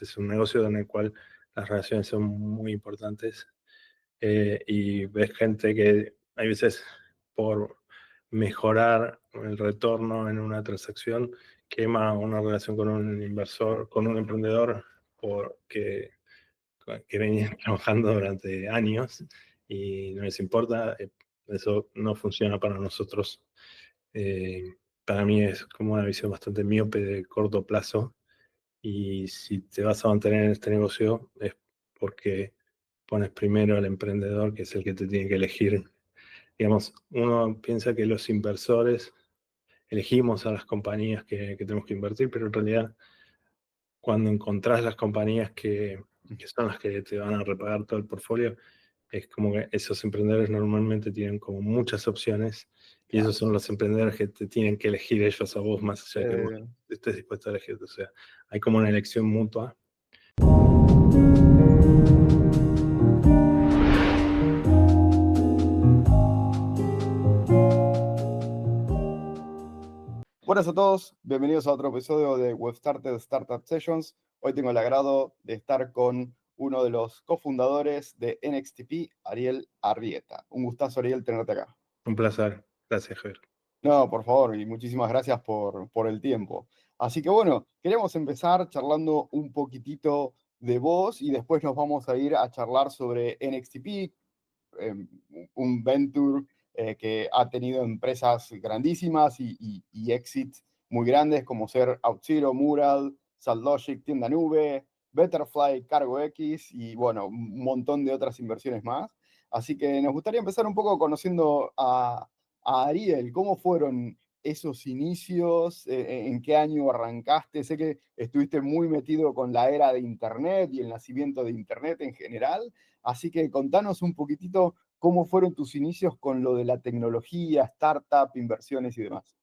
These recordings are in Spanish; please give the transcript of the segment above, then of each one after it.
Es un negocio en el cual las relaciones son muy importantes, y ves gente que hay veces por mejorar el retorno en una transacción quema una relación con un inversor, con un emprendedor porque, que venía trabajando durante años y no les importa. Eso no funciona para nosotros. Eh, para mí es como una visión bastante miope de corto plazo, y si te vas a mantener en este negocio es porque pones primero al emprendedor, que es el que te tiene que elegir. Digamos, uno piensa que los inversores elegimos a las compañías que tenemos que invertir, pero en realidad cuando encontrás las compañías que son las que te van a repagar todo el portfolio, es como que esos emprendedores normalmente tienen como muchas opciones, y Claro. esos son los emprendedores que te tienen que elegir ellos a vos, más allá de que vos Eh, estés dispuesto a elegirte. O sea, hay como una elección mutua. Buenas a todos, bienvenidos a otro episodio de WebStarted Startup Sessions. Hoy tengo el agrado de estar con uno de los cofundadores de NXTP, Ariel Arrieta. Un gustazo, Ariel, tenerte acá. Un placer. Gracias, Javier. No, por favor, y muchísimas gracias por el tiempo. Así que bueno, queremos empezar charlando un poquitito de vos y después nos vamos a ir a charlar sobre NXTP, eh, un venture que ha tenido empresas grandísimas y exits muy grandes como ser OutZero, Mural, SaltLogic, Tienda Nube, Betterfly, Cargo X y bueno, un montón de otras inversiones más. Así que nos gustaría empezar un poco conociendo a Ariel. ¿Cómo fueron esos inicios? ¿En qué año arrancaste? Sé que estuviste muy metido con la era de Internet y el nacimiento de Internet en general. Así que contanos un poquitito cómo fueron tus inicios con lo de la tecnología, startup, inversiones y demás.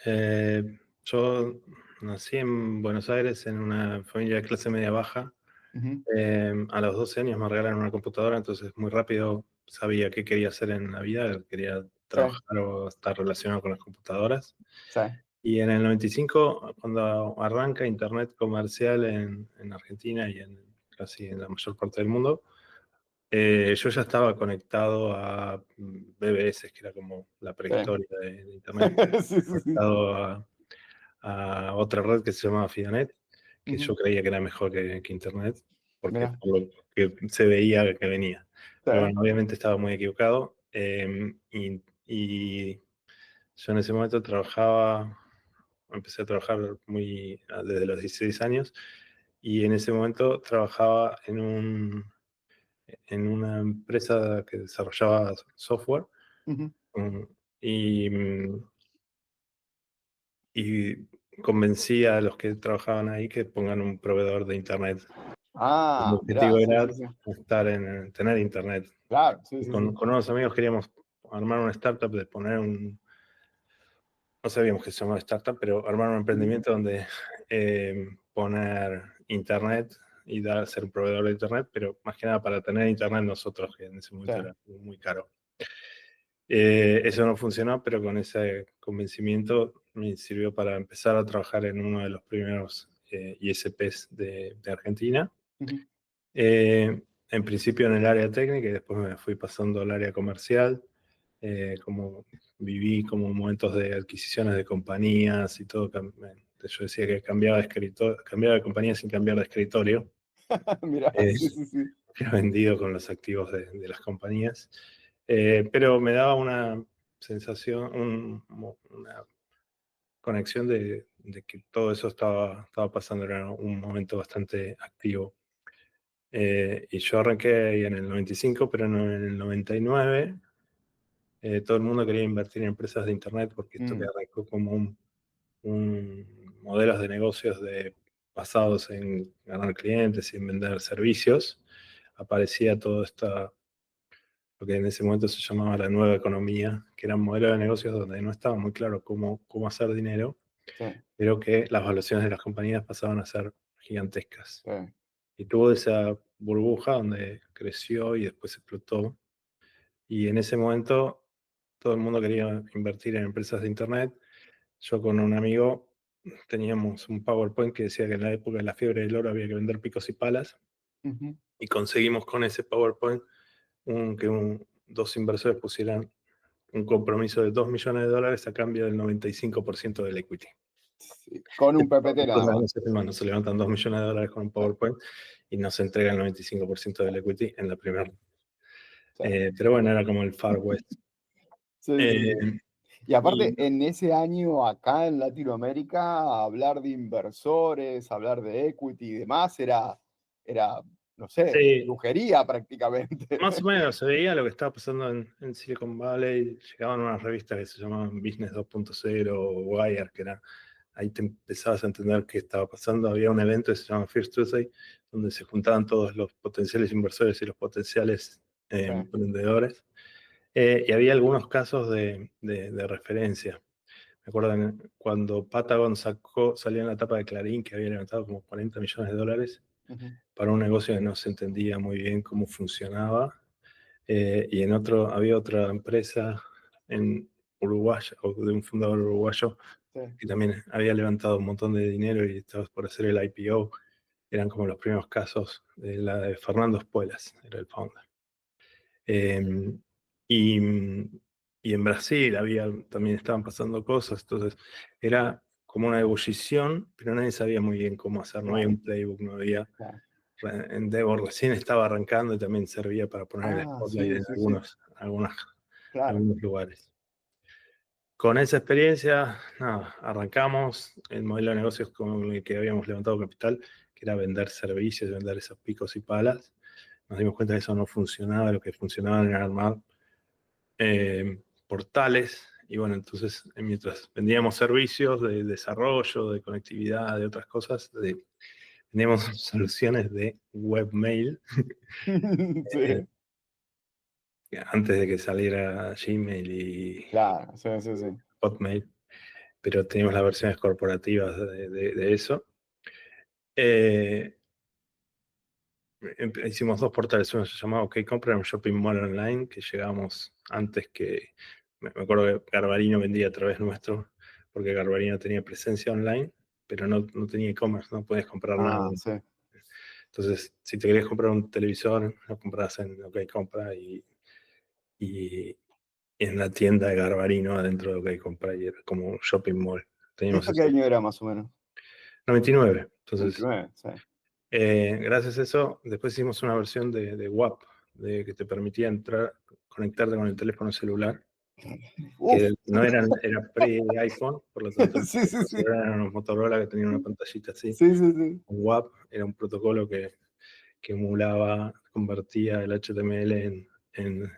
Eh, yo nací en Buenos Aires en una familia de clase media baja. Ujú. A los 12 años me regalaron una computadora, entonces muy rápido sabía qué quería hacer en la vida. Quería Sí, trabajar o estar relacionado con las computadoras. sí. Y en el 95, cuando arranca Internet comercial en Argentina y en casi en la mayor parte del mundo, yo ya estaba conectado a BBS, que era como la Sí. prehistoria de Internet, Sí, sí, sí. conectado a otra red que se llamaba Fidonet, que yo Ujú. creía que era mejor que Internet, porque Mira, por lo que se veía que venía. sí. Pero bueno, obviamente estaba muy equivocado. Y yo en ese momento empecé a trabajar desde los 16 años, y en ese momento trabajaba en una empresa que desarrollaba software. Ujú. mm, y, y convencí a los que trabajaban ahí que pongan un proveedor de internet. El Ah, objetivo mirá, sí, era sí, sí. tener internet. Claro, sí, Y sí, con, sí. con unos amigos queríamos armar una startup, no sabíamos que se llamaba startup, pero armar un Ujú. emprendimiento donde poner internet y ser un proveedor de internet, pero más que nada para tener internet nosotros, que en ese Sí, momento era muy caro. Eso no funcionó, pero con ese convencimiento me sirvió para empezar a trabajar en uno de los primeros ISPs de Argentina. ujú. En principio en el área técnica, y después me fui pasando al área comercial. Como viví como momentos de adquisiciones de compañías y todo. Yo decía que cambiaba de compañía sin cambiar de escritorio. Mirá, Eh, sí, sí, sí. Era vendido con los activos de las compañías. Pero me daba una sensación, una conexión de que todo eso estaba pasando, era un momento bastante activo. Y yo arranqué ahí en el 95, pero no en el 99. Todo el mundo quería invertir en empresas de Internet, porque esto que Mm, arrancó como un modelos de negocios basados en ganar clientes y en vender servicios. Aparecía todo esto, lo que en ese momento se llamaba la nueva economía, que eran modelos de negocios donde no estaba muy claro cómo hacer dinero, sí, pero que las valuaciones de las compañías pasaban a ser gigantescas. sí, Y tuvo esa burbuja donde creció y después explotó. Y en ese momento todo el mundo quería invertir en empresas de Internet. Yo con un amigo teníamos un PowerPoint que decía que en la época de la fiebre del oro había que vender picos y palas, Ujú. y conseguimos con ese PowerPoint dos inversores pusieran un compromiso de $2 millones a cambio del 95% del equity. Sí, con un PPT nada más. Entonces, hermano, se levantan $2 millones con un Sí, PowerPoint y nos entrega el 95% del equity en la primera. sí, Pero bueno, era como el Far West. sí, sí, sí. Eh, Y y aparte, en ese año acá en Latinoamérica, hablar de inversores, hablar de equity y demás era, no sé, sí, brujería prácticamente. más o menos se veía lo que estaba pasando en Silicon Valley. Llegaban unas revistas que se llamaban Business 2.0 o Wire, que era, ahí te empezabas a entender qué estaba pasando. Había un evento que se llama First Tuesday, donde se juntaban todos los potenciales inversores y los potenciales Sí, emprendedores. Y había algunos casos de referencia. Me acuerdo cuando Patagon salió en la tapa de Clarín, que había levantado como $40 millones ujú, para un negocio que no se entendía muy bien cómo funcionaba. Y había otra empresa en Uruguay, o de un fundador uruguayo, sí, que también había levantado un montón de dinero y estaba por hacer el IPO. Eran como los primeros casos de la de Fernando Espuelas, era el founder. Eh, y, y en Brasil también estaban pasando cosas, entonces era como una ebullición, pero nadie sabía muy bien cómo hacer, no había claro, un playbook, no había. claro. Endeavor recién estaba arrancando y también servía para poner el Ah, spotlight sí, en sí, sí, claro. algunos lugares. Con esa experiencia, nada, arrancamos el modelo de negocios con el que habíamos levantado capital, que era vender servicios, vender esos picos y palas. Nos dimos cuenta que eso no funcionaba, lo que funcionaba era armar portales. Y bueno, entonces mientras vendíamos servicios de desarrollo, de conectividad, de otras cosas, vendíamos soluciones de webmail Sí, antes de que saliera Gmail y claro, sí, sí, sí. Hotmail, pero teníamos las versiones corporativas de eso. Eh, Hicimos dos portales, uno se llamaba OK Compra, era un shopping mall online, que llegamos antes que, me acuerdo que Garbarino vendía a través nuestro, porque Garbarino tenía presencia online, pero no tenía e-commerce, no podías comprar nada. Ah, sí. Entonces, si te querías comprar un televisor, lo comprabas en OK Compra y en la tienda de Garbarino adentro de OK Compra, y era como un shopping mall. Teníamos ¿Esto qué eso. año era más o menos? 99. Entonces, 29, sí. gracias a eso, después hicimos una versión de WAP, que te permitía conectarte con el teléfono celular, Uf, que no era pre-iPhone, por lo tanto los sí, sí, teléfonos sí. celulares eran unos Motorola que tenían una pantallita así. Sí, sí, sí. WAP era un protocolo que emulaba, convertía el HTML Sí. en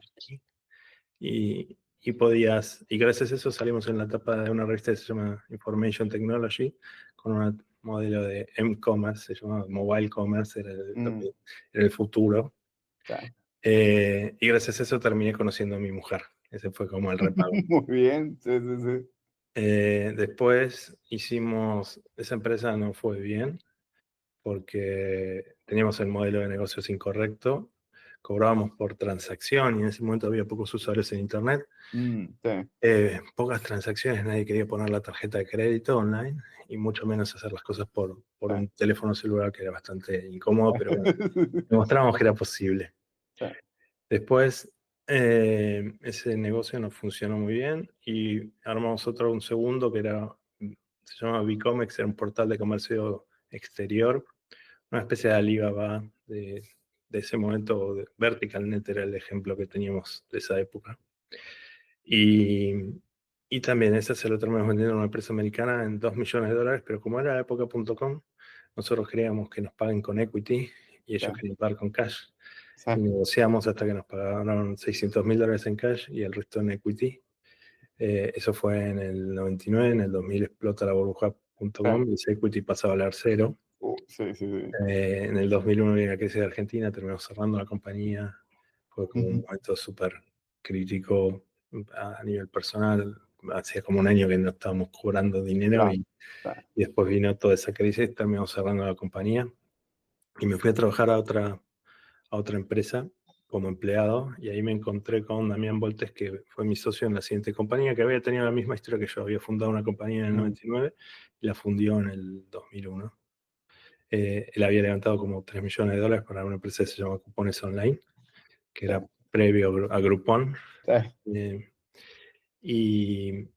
ASCII, y gracias a eso salimos en la tapa de una revista que se llama Information Technology, con un modelo de M-Commerce, se llamaba Mobile Commerce, Mm, era el futuro. sí. Y gracias a eso terminé conociendo a mi mujer. Ese fue como el repago. Muy bien, sí, sí, sí. Después esa empresa no fue bien porque teníamos el modelo de negocios incorrecto, cobrábamos por transacción y en ese momento había pocos usuarios en Internet. Sí, Pocas transacciones, nadie quería poner la tarjeta de crédito online y mucho menos hacer las cosas por sí. un teléfono celular, que era bastante incómodo, pero bueno, demostramos que era posible. Sí, Después, ese negocio no funcionó muy bien y armamos un segundo se llama Bicomex, era un portal de comercio exterior, una especie de Alibaba de ese momento. VerticalNet era el ejemplo que teníamos de esa época. Y, y también esa se lo terminamos vendiendo a una empresa americana en $2 millones, pero como era la época.com, nosotros queríamos que nos paguen con equity y sí, ellos querían pagar con cash. sí. Y negociamos hasta que nos pagaron $600.000 en cash y el resto en equity. Eso fue en el 99, en el 2000 explota la Sí. burbuja.com y ese equity pasa a valer cero. Sí, sí, sí. En el 2001 viene la crisis de Argentina, terminamos cerrando la compañía. Fue como un Ujú, momento súper crítico a nivel personal. Hacía como un año que no estábamos cobrando dinero claro, y después vino toda esa crisis, terminamos cerrando la compañía y me fui a trabajar a otra empresa como empleado, y ahí me encontré con Damián Voltes, que fue mi socio en la siguiente compañía, que había tenido la misma historia que yo. Había fundado una compañía en el 99 y la fundió en el 2001. Él había levantado como $3 millones para una empresa que se llama Cupones Online, que Sí, era previo a Groupon. sí. Eh, y,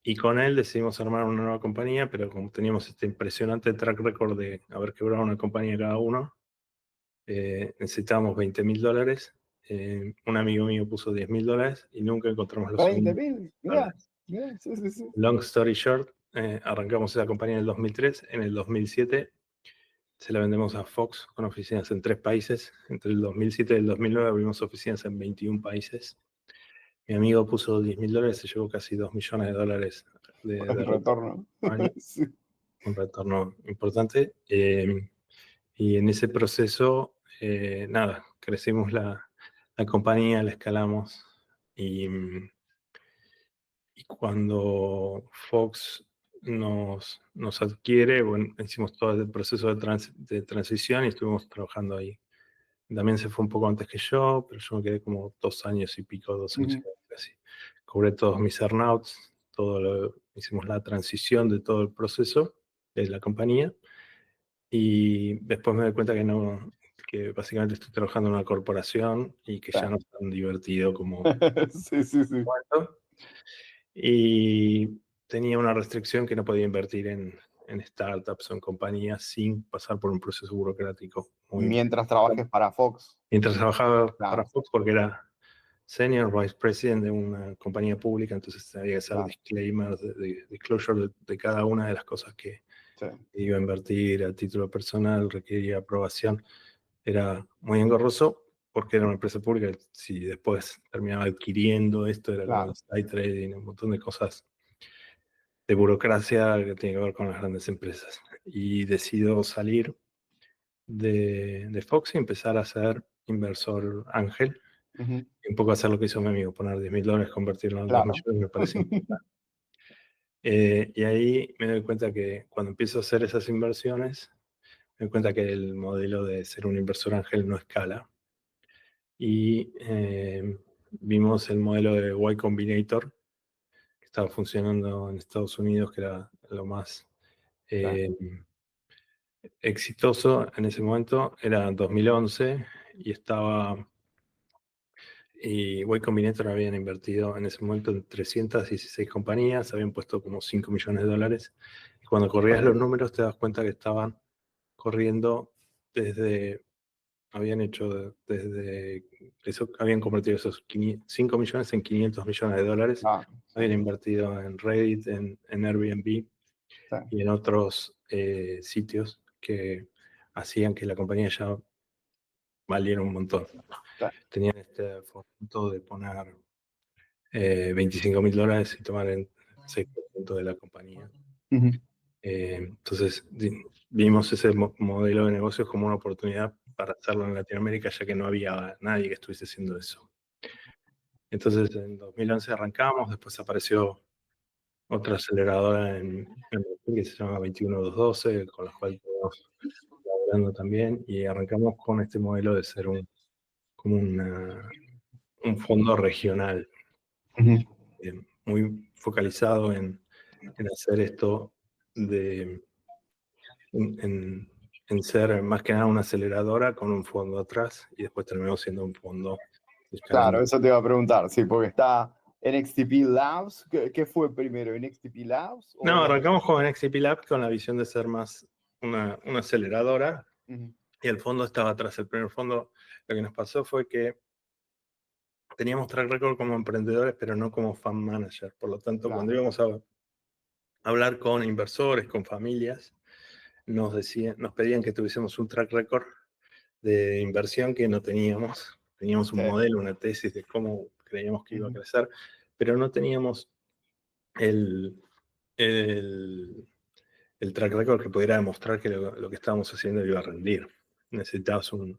y con él decidimos armar una nueva compañía, pero como teníamos este impresionante track record de haber quebrado una compañía cada uno, necesitábamos $20.000. Un amigo mío puso $10.000 y nunca encontramos los 20.000, mirá, $20.000. mirá, sí, sí, sí. Long story short, arrancamos esa compañía en el 2003. En el 2007 se la vendemos a Fox con oficinas en 3 países. Entre el 2007 y el 2009 abrimos oficinas en 21 países. Mi amigo puso $10.000, se llevó casi $2 millones de El retorno. año, Sí. un retorno importante. Y en ese proceso, nada, crecimos la compañía, la escalamos. Y, y cuando Fox nos adquiere, bueno, hicimos todo el proceso de transición y estuvimos trabajando ahí. También se fue un poco antes que yo, pero yo me quedé como 2 años y pico, 2 años y Ujú. medio casi. Cobré todos mis earnouts, hicimos la transición de todo el proceso de la compañía y después me doy cuenta que no, que básicamente estoy trabajando en una corporación y que ya no es tan divertido como Sí, sí, sí. esto. Y tenía una restricción que no podía invertir en startups o en compañías sin pasar por un proceso burocrático muy Mientras importante. trabajes para Fox. Mientras trabajaba para Claro, Fox, porque era Senior Vice President de una compañía pública, entonces había que hacer claro. disclaimers, disclosure de cada una de las cosas que Sí, iba a invertir a título personal, requería aprobación. Era muy engorroso porque era una empresa pública. Si después terminaba adquiriendo esto, era como claro. inside trading, un montón de cosas de burocracia que tiene que ver con las grandes empresas. Y decido salir de Fox y empezar a ser inversor ángel. Ujú. Y un poco hacer lo que hizo mi amigo, poner $10.000, convertirlo en 2 Claro. millones, me parece. Y ahí me doy cuenta que cuando empiezo a hacer esas inversiones, me doy cuenta que el modelo de ser un inversor ángel no escala. Y vimos el modelo de Y Combinator, que estaba funcionando en Estados Unidos, que era lo más Sí, eh, exitoso en ese momento. Era 2011 y estaba... Y Y Combinator habían invertido en ese momento en 316 compañías, habían puesto como $5 millones. Y cuando corrías los números te das cuenta que estaban corriendo desde, habían hecho desde, eso, habían convertido esos 5 millones en $500 millones. claro. Sí, Habían invertido en Reddit, en Airbnb sí, y en otros sitios que hacían que la compañía ya valiera un montón. sí. Tenían este formato de poner $25.000 y tomar el 6% de la compañía. Ujú. Entonces vimos ese modelo de negocios como una oportunidad para hacerlo en Latinoamérica, ya que no había nadie que estuviese haciendo eso. Entonces en 2011 arrancamos, después apareció otra aceleradora en Brasil que se llama 21212, con la cual estamos colaborando también, y arrancamos con este modelo de ser como un fondo regional, Ujú. muy focalizado en hacer esto de, en ser más que nada una aceleradora con un fondo atrás y después terminó siendo un fondo Claro, escalando. eso te iba a preguntar, sí, porque está NXTP Labs. ¿Qué fue primero, NXTP Labs o No, la... arrancamos con XTP Lab con la visión de ser más una aceleradora Ujú. y el fondo estaba atrás. El primer fondo, lo que nos pasó fue que teníamos track record como emprendedores, pero no como fan manager. Por lo tanto, cuando Claro, íbamos a hablar con inversores, con familias, nos pedían que tuviésemos un track record de inversión que no teníamos. Teníamos sí. un modelo, una tesis de cómo creíamos que iba a Ujú. crecer, pero no teníamos el, el, el track record que pudiera demostrar que lo que estábamos haciendo iba a rendir. Necesitabas como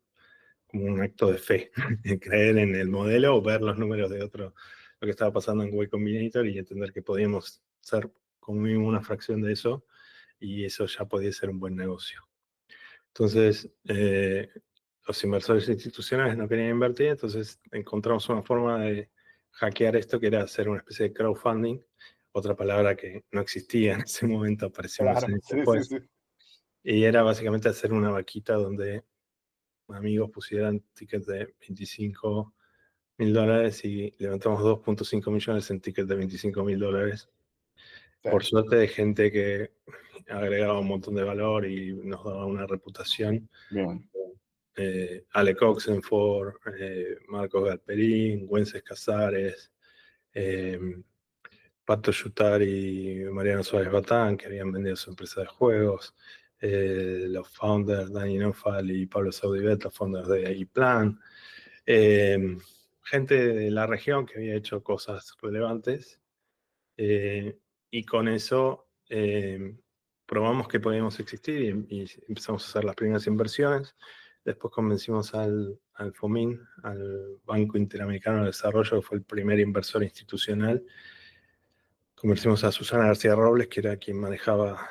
un acto de fe, de creer en el modelo o ver los números de otro, lo que estaba pasando en Y Combinator y entender que podíamos ser como mínimo una fracción de eso y eso ya podía ser un buen negocio. Entonces, los inversores institucionales no querían invertir, entonces encontramos una forma de hackear esto que era hacer una especie de crowdfunding, otra palabra que no existía en ese momento, apareció unos Claro, años sí, sí, después, sí. y era básicamente hacer una vaquita donde amigos pusieran tickets de $25.000 y levantamos 2.5 millones en tickets de $25.000. Sí, Por suerte de gente que agregaba un montón de valor y nos daba una reputación. bien, Ale Coxenford, Marcos Galperín, Güences Casares, eh, Pato Yutar y Mariano Suárez Batán, que habían vendido su empresa de juegos, los founders, Dani Nofal y Pablo Saudibet, los founders de iPlan, gente de la región que había hecho cosas relevantes, y con eso probamos que podíamos existir y empezamos a hacer las primeras inversiones. Después convencimos al FOMIN, al Banco Interamericano de Desarrollo, que fue el primer inversor institucional. Convencimos a Susana García Robles, que era quien manejaba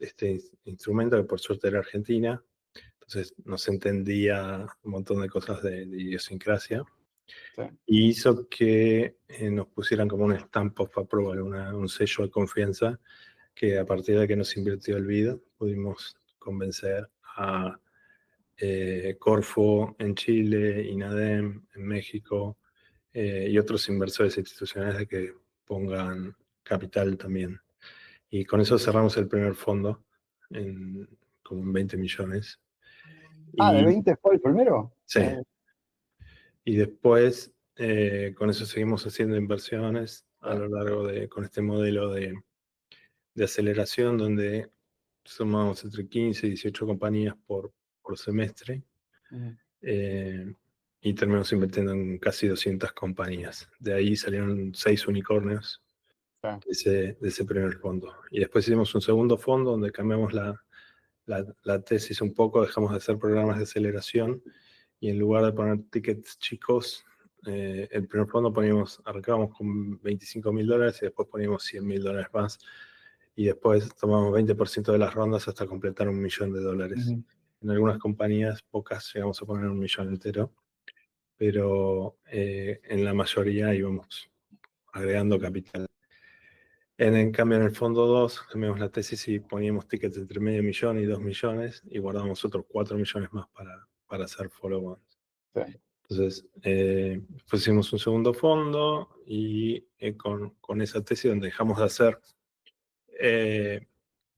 este instrumento, que por suerte era argentina. Entonces nos entendía un montón de cosas de idiosincrasia. sí. Y hizo que nos pusieran como un stamp of approval, un sello de confianza, que a partir de que nos invirtió el BID, pudimos convencer a Corfo en Chile, INADEM en México, y otros inversores institucionales de que pongan capital también. Y con eso cerramos el primer fondo en como 20 millones. Ah, ¿de Y 20 fue el primero? sí, y después con eso seguimos haciendo inversiones Sí, a lo largo con este modelo de aceleración donde sumamos entre 15 y 18 compañías por semestre, ujú, eh, y terminamos invirtiendo en casi 200 compañías. De ahí salieron 6 unicornios sí, de ese primer fondo. Y después hicimos un segundo fondo donde cambiamos la tesis un poco, dejamos de hacer programas de aceleración y en lugar de poner tickets chicos, el primer fondo arrancábamos con $25.000 y después poníamos $100.000 más y después tomamos 20% de las rondas hasta completar $1.000.000. ujú. En algunas compañías, pocas, llegamos a poner 1.000.000 entero, pero en la mayoría íbamos agregando capital. En cambio, en el fondo 2 cambiamos la tesis y poníamos tickets entre medio millón y 2 millones y guardamos otros 4 millones más para hacer follow-on. Sí. Entonces, pusimos un segundo fondo y con esa tesis donde dejamos de hacer eh,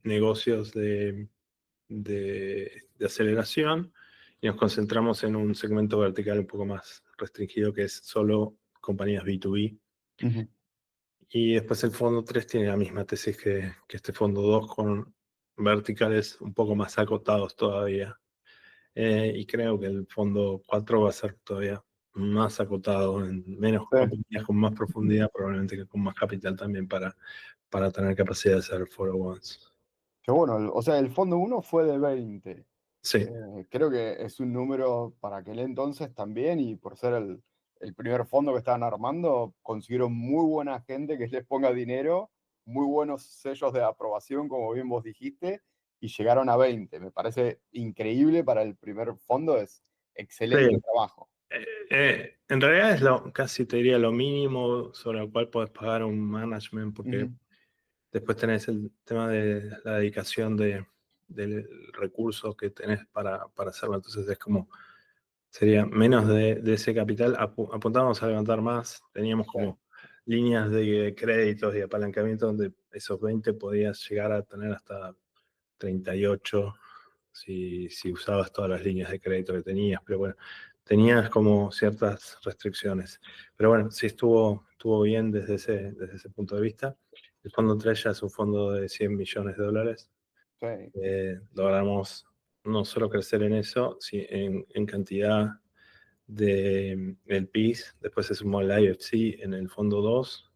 negocios de aceleración y nos concentramos en un segmento vertical un poco más restringido que es solo compañías B2B. Ujú. Y después el fondo 3 tiene la misma tesis que este fondo 2 con verticales un poco más acotados todavía. Y creo que el fondo 4 va a ser todavía más acotado, en menos Sí. compañías con más profundidad, probablemente que con más capital también para tener capacidad de hacer follow-ons. Que bueno, o sea, el fondo uno fue de 20. Sí, Creo que es un número para aquel entonces también, y por ser el primer fondo que estaban armando, consiguieron muy buena gente que les ponga dinero, muy buenos sellos de aprobación, como bien vos dijiste, y llegaron a 20. Me parece increíble para el primer fondo, es excelente sí. trabajo. En realidad es casi te diría lo mínimo sobre lo cual puedes pagar un management, porque Ujú, después tenés el tema de la dedicación del recurso que tenés para hacerlo. Entonces es como, sería menos de ese capital. Apuntábamos a levantar más. Teníamos sí, como líneas de créditos y apalancamiento donde esos 20 podías llegar a tener hasta 38 si usabas todas las líneas de crédito que tenías. Pero bueno, tenías como ciertas restricciones. Pero bueno, sí estuvo bien desde ese punto de vista. El fondo 3 ya es un fondo de $100 millones. sí. Logramos no solo crecer en eso, en cantidad del PIS. Después se sumó el IFC en el fondo 2.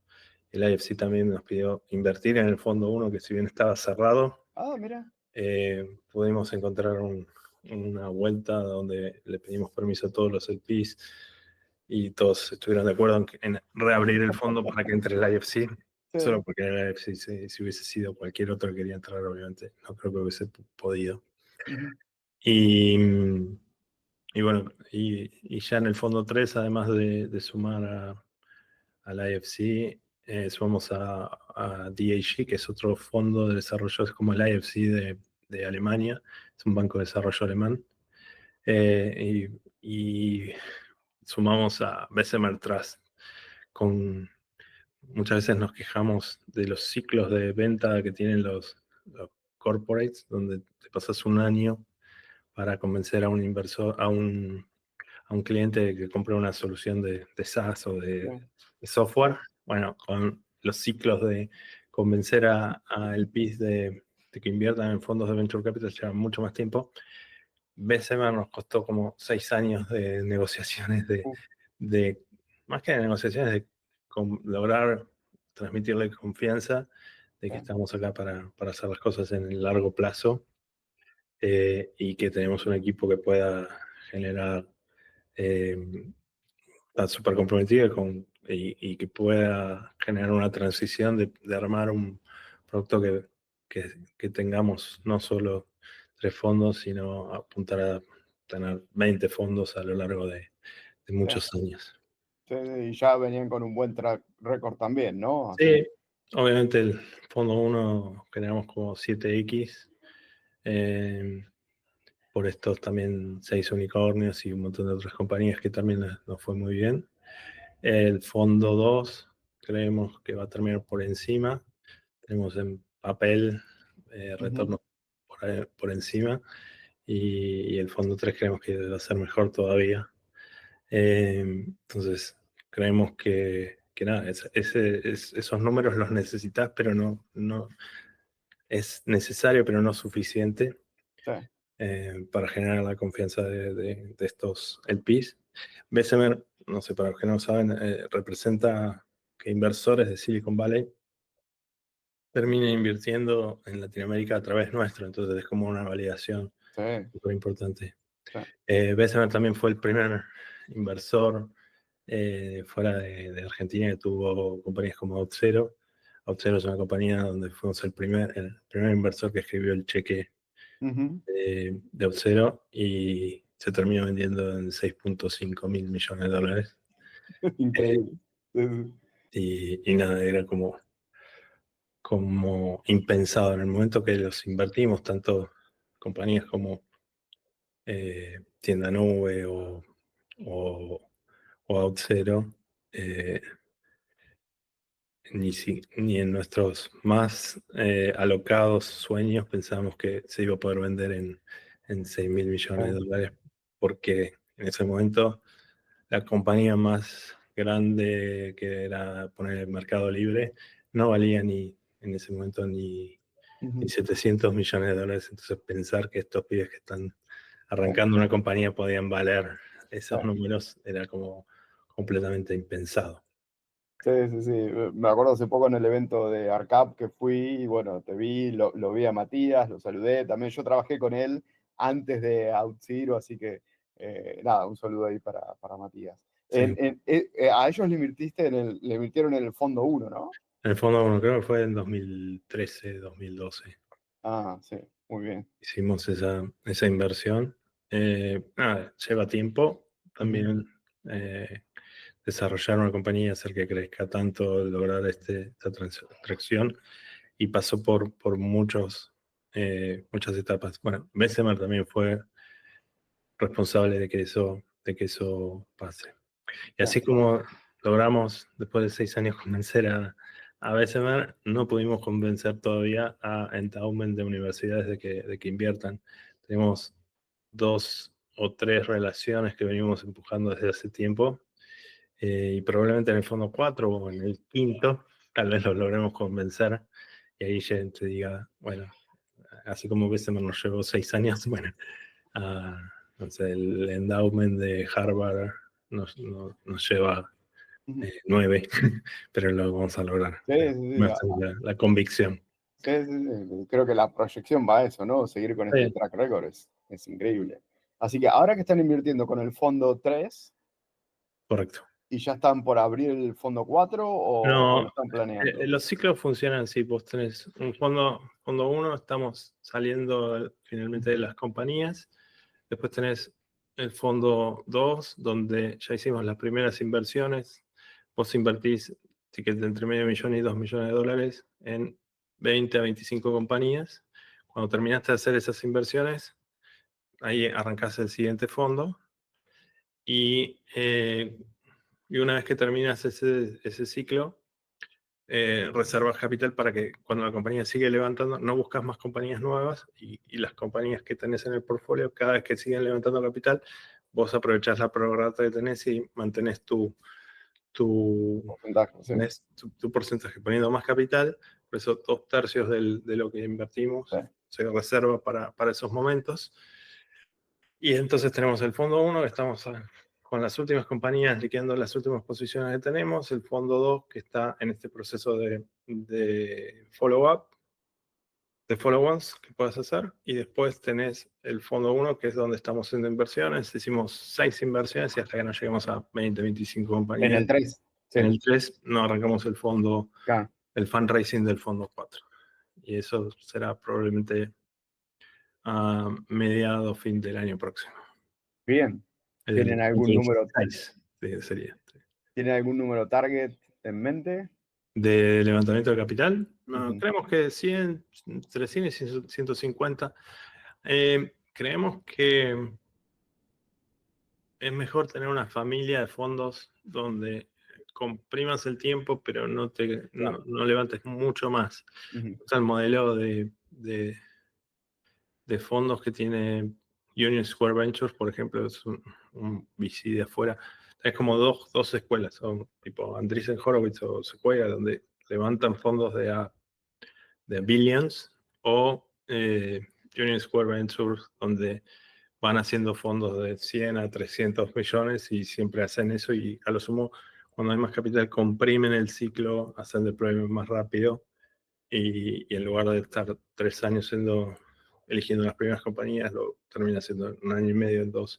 El IFC también nos pidió invertir en el fondo 1, que si bien estaba cerrado, Ah, mira. pudimos encontrar una vuelta donde le pedimos permiso a todos los LPs y todos estuvieron de acuerdo en reabrir el fondo para que entre el IFC. Solo Sí. porque el IFC, si hubiese sido cualquier otro que quería entrar, obviamente, no creo que hubiese podido. Ujú. Y, y bueno, y ya en el fondo 3, además de sumar al IFC, sumamos a DAG, que es otro fondo de desarrollo, es como el IFC de Alemania, es un banco de desarrollo alemán. Y sumamos a Bessemer Trust. Muchas veces nos quejamos de los ciclos de venta que tienen los corporates, donde te pasas un año para convencer a un inversor, a un cliente de que compre una solución de SaaS o de software. Bueno, con los ciclos de convencer a LPs de que inviertan en fondos de venture capital llevan mucho más tiempo. Bessemer nos costó como 6 años de negociaciones, más que de negociaciones, de lograr transmitirle confianza de que estamos acá para hacer las cosas en el largo plazo, y que tenemos un equipo que pueda generar, está súper comprometido y que pueda generar una transición de armar un producto que tengamos no solo 3 fondos, sino apuntar a tener 20 fondos a lo largo de Sí, muchos años. sí, y ya venían con un buen track record también, ¿no? Así Sí, obviamente el fondo 1 generamos como 7X, eh, por estos también 6 unicornios y un montón de otras compañías que también nos fue muy bien. El fondo 2 creemos que va a terminar por encima. Tenemos en papel ujú, retornos por encima, y el fondo 3 creemos que va a ser mejor todavía. Entonces, creemos que nada, esos números los necesitas, pero no es necesario, pero no suficiente, sí, para generar la confianza de estos LPs. Bessemer, no sé, para los que no saben, representa que inversores de Silicon Valley terminen invirtiendo en Latinoamérica a través nuestro, entonces es como una validación sí, súper importante. sí, Bessemer también fue el primer inversor fuera de Argentina que tuvo compañías como OutZero. OutZero es una compañía donde fuimos el primer inversor que escribió el cheque ujú, de OutZero, y se terminó vendiendo en 6.5 mil millones de dólares. Eh, increíble. Sí, sí, y nada, era como impensado en el momento que los invertimos, tanto compañías como Tienda Nube o, o OutZero. eh, ni en nuestros más alocados sueños pensábamos que se iba a poder vender en 6 mil millones de sí, dólares, porque en ese momento la compañía más grande, que era poner el Mercado Libre, no valía en ese momento ni ujú, 700 millones de dólares. Entonces pensar que estos pibes que están sí, arrancando una compañía podían valer sí. esos números era como completamente impensado. Sí, sí, sí. Me acuerdo hace poco en el evento de ARCAP que fui, y bueno, te vi, lo vi a Matías, lo saludé. También yo trabajé con él antes de OutZero, así que nada, un saludo ahí para Matías. Sí. A ellos le invirtieron en el fondo uno, ¿no? En el fondo, bueno, creo que fue en 2013, 2012. Ah, sí, muy bien. Hicimos esa inversión. Nada, lleva tiempo Ujú, también desarrollar una compañía, hacer que crezca tanto, lograr esta tracción, y pasó por muchas etapas. Bueno, Bessemer también fue responsable de que eso pase. Y sí, así como logramos, después de 6 años, convencer a Bessemer, no pudimos convencer todavía a endowment de universidades de que inviertan. Tenemos 2 o 3 relaciones que venimos empujando desde hace tiempo, y probablemente en el fondo 4 o en el quinto, tal vez los logremos convencer, y ahí ya te diga, bueno, así como Bessemer nos llevó 6 años, bueno, no sé, el endowment de Harvard nos lleva ujú. 9, pero lo vamos a lograr. Sí, sí, sí, Más la convicción. sí, sí, sí. Creo que la proyección va a eso, ¿no? Seguir con este Sí, track record es increíble. Así que ahora que están invirtiendo con el fondo 3, correcto. ¿y ya están por abrir el fondo 4 o No, lo están planeando? los ciclos funcionan así. Vos tenés un fondo 1, estamos saliendo finalmente de las compañías. Después tenés el fondo 2, donde ya hicimos las primeras inversiones. Vos invertís tickets de entre medio millón y 2 millones de dólares en 20 a 25 compañías. Cuando terminaste de hacer esas inversiones, ahí arrancás el siguiente fondo. Y una vez que terminas ese ciclo, reservas capital para que cuando la compañía sigue levantando, no buscas más compañías nuevas y las compañías que tenés en el portfolio, cada vez que siguen levantando capital, vos aprovechás la prorrata que tenés y mantenés tu, Porcentaje, sí. tu porcentaje poniendo más capital. Por eso 2/3 de lo que invertimos Sí. se reserva para esos momentos. Y entonces tenemos el fondo 1, que estamos con las últimas compañías liquidando las últimas posiciones que tenemos, el fondo 2, que está en este proceso de follow-up, de follow-ons que puedes hacer, y después tenés el fondo 1, que es donde estamos haciendo inversiones. Hicimos 6 inversiones y hasta que no lleguemos a 20, 25 En compañías. el 3, sí. En el 3 no arrancamos el fondo, Claro. el fundraising del fondo 4. Y eso será probablemente a mediado fin del año próximo. Bien. ¿Tienen algún número, 2026, sí, sería. ¿tienen algún número target en mente? ¿De levantamiento de capital? No, Ujú. creemos que 100, entre 100 y 150. Creemos que es mejor tener una familia de fondos donde comprimas el tiempo, pero Claro. no levantes mucho más. Ujú. O sea, el modelo de fondos que tiene Union Square Ventures, por ejemplo, es un VC de afuera. Es como dos escuelas, son tipo Andreessen Horowitz o Sequoia, donde levantan fondos de billions, o Union Square Ventures, donde van haciendo fondos de 100 a 300 millones y siempre hacen eso, y a lo sumo, cuando hay más capital, comprimen el ciclo, hacen deployment más rápido, y en lugar de estar 3 años eligiendo las primeras compañías, lo termina haciendo en 1 año y medio, en 2,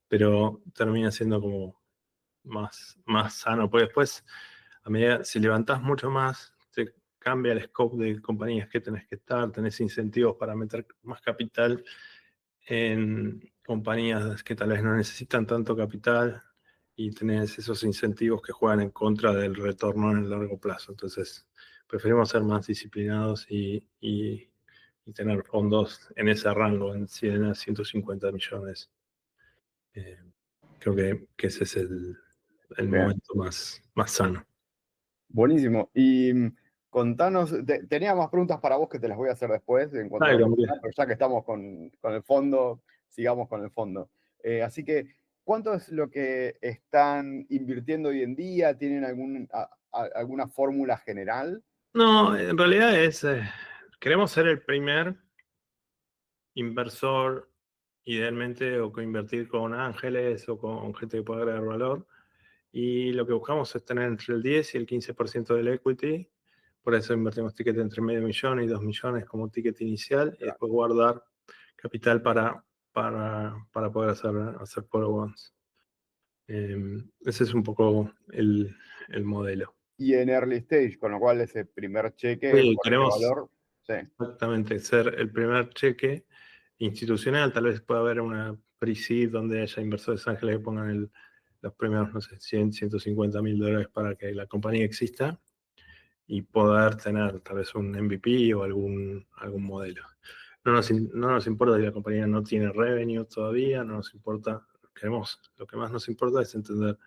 pero termina siendo como más sano, porque después, a medida, si levantás mucho más, te cambia el scope de compañías que tenés que estar, tenés incentivos para meter más capital en compañías que tal vez no necesitan tanto capital, y tenés esos incentivos que juegan en contra del retorno en el largo plazo. Entonces, preferimos ser más disciplinados y tener fondos en ese rango, en 100 a 150 millones. Eh, Creo que ese es el Bien. momento más sano. Buenísimo. Y contanos, tenía más preguntas para vos que te las voy a hacer después en cuanto a Dale, la Camila. oportunidad, pero ya que estamos con el fondo, sigamos con el fondo. Así que, ¿cuánto es lo que están invirtiendo hoy en día? ¿Tienen alguna fórmula general? No, en realidad queremos ser el primer inversor, idealmente, o coinvertir con ángeles o con gente que pueda agregar valor. Y lo que buscamos es tener entre el 10 y el 15% del equity. Por eso invertimos ticket entre medio millón y 2 millones como ticket inicial, y Claro. después guardar capital para poder hacer follow-ons. Ese es un poco el modelo. Y en early stage, con lo cual ese primer cheque Sí, por ese queremos valor, sí, exactamente ser el primer cheque institucional. Tal vez pueda haber una pre-seed donde haya inversores ángeles que pongan los primeros, no sé, 100, 150 mil dólares para que la compañía exista, y poder tener tal vez un MVP o algún modelo. No nos importa si la compañía no tiene revenue todavía, no nos importa. Lo que más nos importa es entender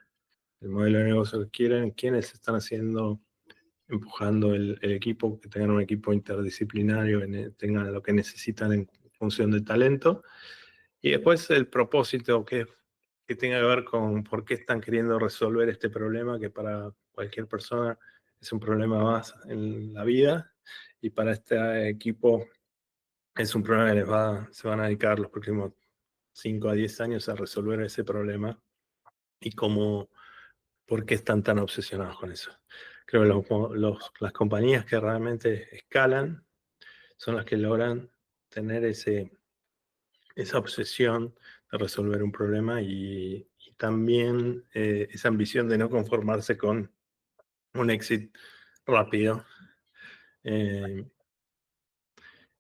el modelo de negocio que quieren, quiénes están empujando el equipo, que tengan un equipo interdisciplinario, tengan lo que necesitan en función de talento, y después el propósito que tenga que ver con por qué están queriendo resolver este problema, que para cualquier persona es un problema más en la vida, y para este equipo es un problema que se van a dedicar los próximos 5 a 10 años a resolver ese problema, y por qué están tan obsesionados con eso. Creo que las compañías que realmente escalan son las que logran tener esa obsesión de resolver un problema, y también esa ambición de no conformarse con un exit rápido. Eh,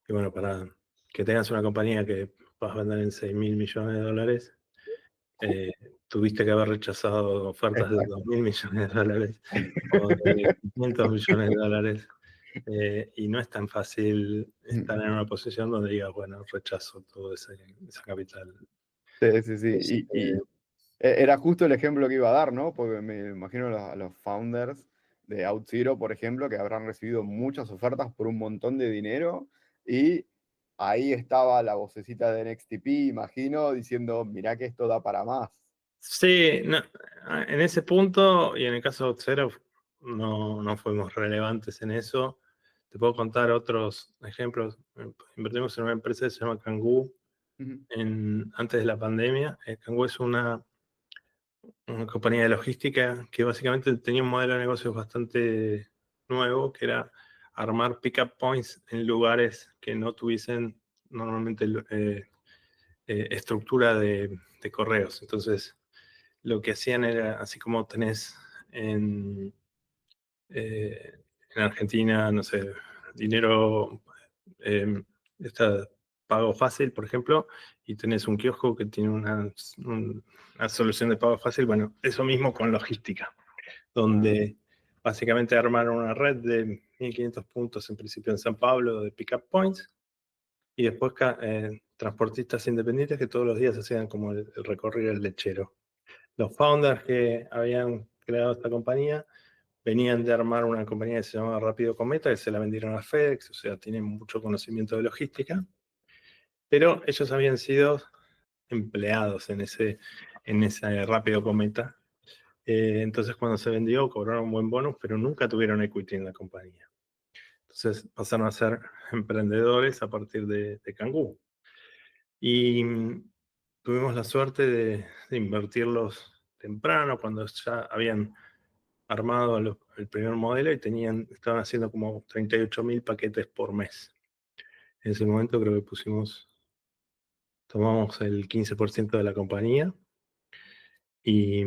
y bueno, para que tengas una compañía que vas a vender en $6.000 millones, eh, tuviste que haber rechazado ofertas de Exacto. $2.000 millones o de $500 millones, y no es tan fácil estar en una posición donde digas, bueno, rechazo todo esa capital. Sí, sí, sí. Así que, Era justo el ejemplo que iba a dar, ¿no? Porque me imagino a los founders de OutZero, por ejemplo, que habrán recibido muchas ofertas por un montón de dinero y ahí estaba la vocecita de NXTP, imagino, diciendo, mirá que esto da para más. sí, en ese punto y en el caso de Auth0 no fuimos relevantes en eso. Te puedo contar otros ejemplos. Invertimos en una empresa que se llama Kangoo Ujú, antes de la pandemia. Kangoo es una compañía de logística que básicamente tenía un modelo de negocios bastante nuevo, que era armar pick-up points en lugares que no tuviesen normalmente estructura de correos. Entonces, lo que hacían era, así como tenés en, eh, en Argentina, no sé, dinero, eh, está pago fácil, por ejemplo, y tenés un kiosco que tiene una solución de pago fácil. Bueno, eso mismo con logística, ah, donde básicamente armaron una red de 1.500 puntos en principio en San Pablo de pick-up points, y después transportistas independientes que todos los días hacían como el recorrido del lechero. Los founders que habían creado esta compañía venían de armar una compañía que se llamaba Rápido Cometa, que se la vendieron a FedEx, o sea, tienen mucho conocimiento de logística, pero ellos habían sido empleados en ese Rápido Cometa. Entonces, cuando se vendió, cobraron un buen bonus, pero nunca tuvieron equity en la compañía. Entonces, pasaron a ser emprendedores a partir de Kangoo. Y tuvimos la suerte de invertirlos temprano, cuando ya habían armado el primer modelo y estaban haciendo como 38.000 paquetes por mes. En ese momento creo que tomamos el 15% de la compañía y,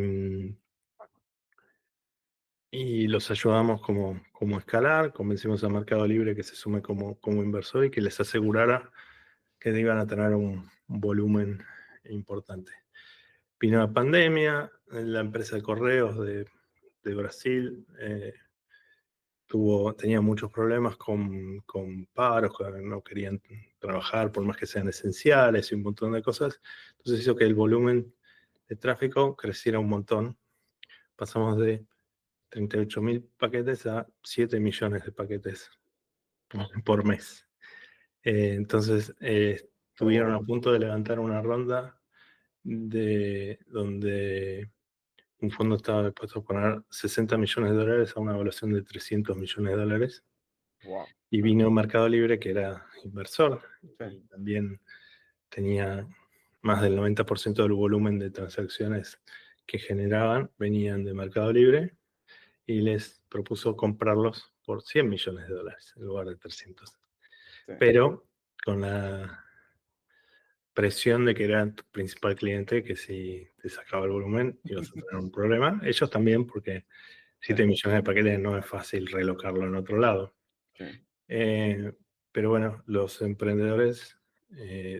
y los ayudamos como a escalar, convencimos a Mercado Libre que se sume como inversor y que les asegurara que iban a tener un volumen importante. Vino la pandemia, la empresa de correos de Brasil tenía muchos problemas con paros, que no querían trabajar por más que sean esenciales y un montón de cosas. Entonces hizo que el volumen de tráfico creciera un montón. Pasamos de 38.000 paquetes a 7 millones de paquetes por mes. Entonces qué estuvieron a bueno. punto de levantar una ronda donde un fondo estaba dispuesto a poner $60 millones a una evaluación de $300 millones. Wow. Y vino Mercado Libre, que era inversor, Sí, y también tenía más del 90% del volumen de transacciones que generaban, venían de Mercado Libre, y les propuso comprarlos por $100 millones en lugar de 300. sí. Pero con la presión de que era tu principal cliente, que si te sacaba el volumen ibas a tener un problema. Ellos también, porque Sí, 7 millones de paquetes no es fácil relocarlo en otro lado. sí, Eh, pero bueno, los emprendedores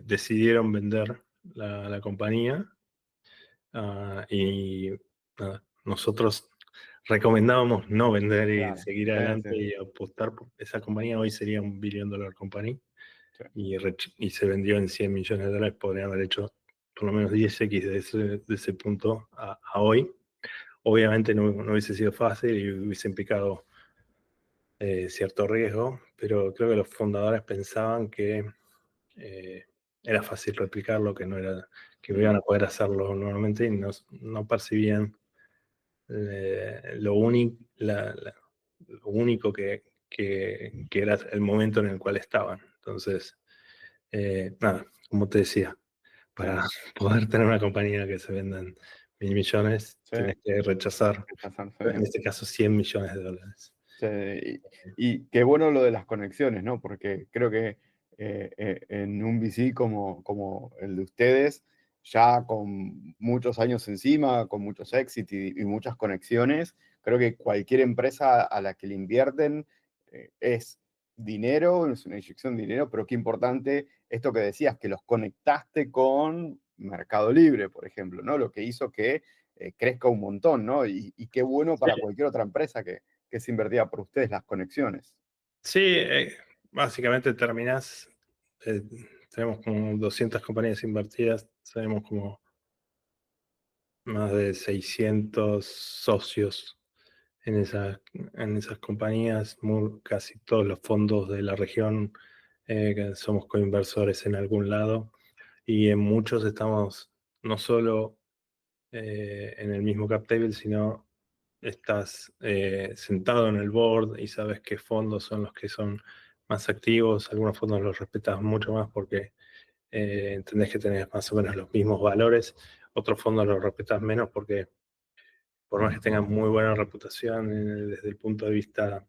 decidieron vender la compañía, y nada, nosotros recomendábamos no vender y claro. seguir Sí, adelante sí, y apostar por esa compañía. Hoy sería un billion dollar company sí, y se vendió en $100 millones. Podrían haber hecho por lo menos 10x de ese punto a hoy. Obviamente no hubiese sido fácil y hubiesen picado cierto riesgo, pero creo que los fundadores pensaban que eh, era fácil replicarlo, que no era, que mm, iban a poder hacerlo nuevamente, y no percibían lo único que era el momento en el cual estaban. Entonces, nada, como te decía, sí, para poder tener una compañía que se vendan 1.000 millones, sí, tenés que rechazar, rechazarse en bien. este caso, $100 millones. Sí, y qué bueno lo de las conexiones, ¿no? Porque creo que en un VC como el de ustedes, ya con muchos años encima, con muchos éxitos y muchas conexiones, creo que cualquier empresa a la que le invierten es dinero, es una inyección de dinero, pero qué importante esto que decías, que los conectaste con Mercado Libre, por ejemplo, ¿no? Lo que hizo que crezca un montón, ¿no? Y qué bueno Sí, para cualquier otra empresa que se invertía por ustedes las conexiones. sí, básicamente terminás, eh, tenemos como 200 compañías invertidas, tenemos como más de 600 socios en esas compañías, casi todos los fondos de la región, que somos coinversores en algún lado, y en muchos estamos no solo en el mismo cap table, sino estás sentado en el board y sabes qué fondos son los que son más activos. Algunos fondos los respetas mucho más porque entendés que tenés más o menos los mismos valores. Otros fondos los respetas menos porque por más que tengan muy buena reputación desde el punto de vista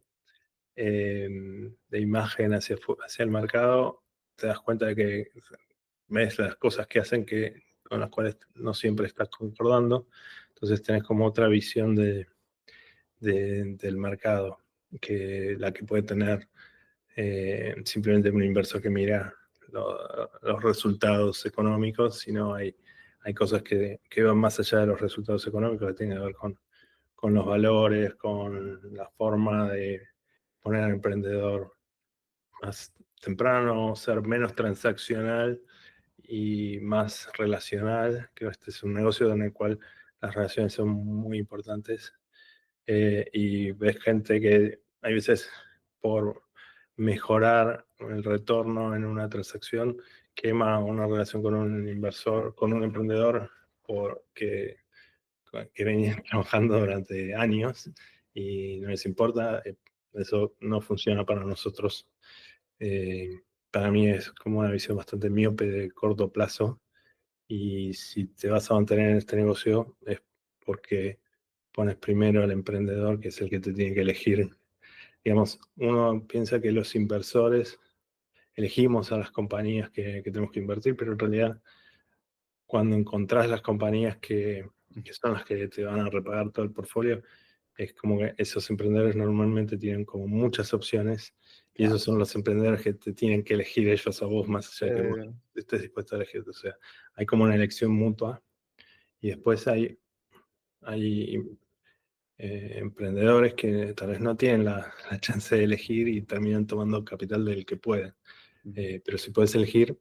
de imagen hacia el mercado, te das cuenta de que ves las cosas que hacen con las cuales no siempre estás concordando. Entonces tenés como otra visión del mercado que la que puede tener simplemente un inversor que mira los resultados económicos, sino hay cosas que van más allá de los resultados económicos, que tienen que ver con los valores, con la forma de poner al emprendedor más temprano, ser menos transaccional y más relacional. Creo que este es un negocio en el cual las relaciones son muy importantes, y ves gente que hay veces por mejorar el retorno en una transacción quema una relación con un inversor, con un emprendedor porque que venían trabajando durante años y no les importa. Eso no funciona para nosotros. Eh, para mí es como una visión bastante miope de corto plazo, y si te vas a mantener en este negocio es porque pones primero al emprendedor, que es el que te tiene que elegir. Digamos, uno piensa que los inversores elegimos a las compañías que tenemos que invertir, pero en realidad cuando encontrás las compañías que son las que te van a repagar todo el portfolio, es como que esos emprendedores normalmente tienen como muchas opciones, y esos Claro. son los emprendedores que te tienen que elegir ellos a vos más allá de que vos Eh, estés dispuesto a elegir. O sea, hay como una elección mutua, y después hay emprendedores que tal vez no tienen la chance de elegir y terminan tomando capital del que pueden. Ujú. Pero si puedes elegir,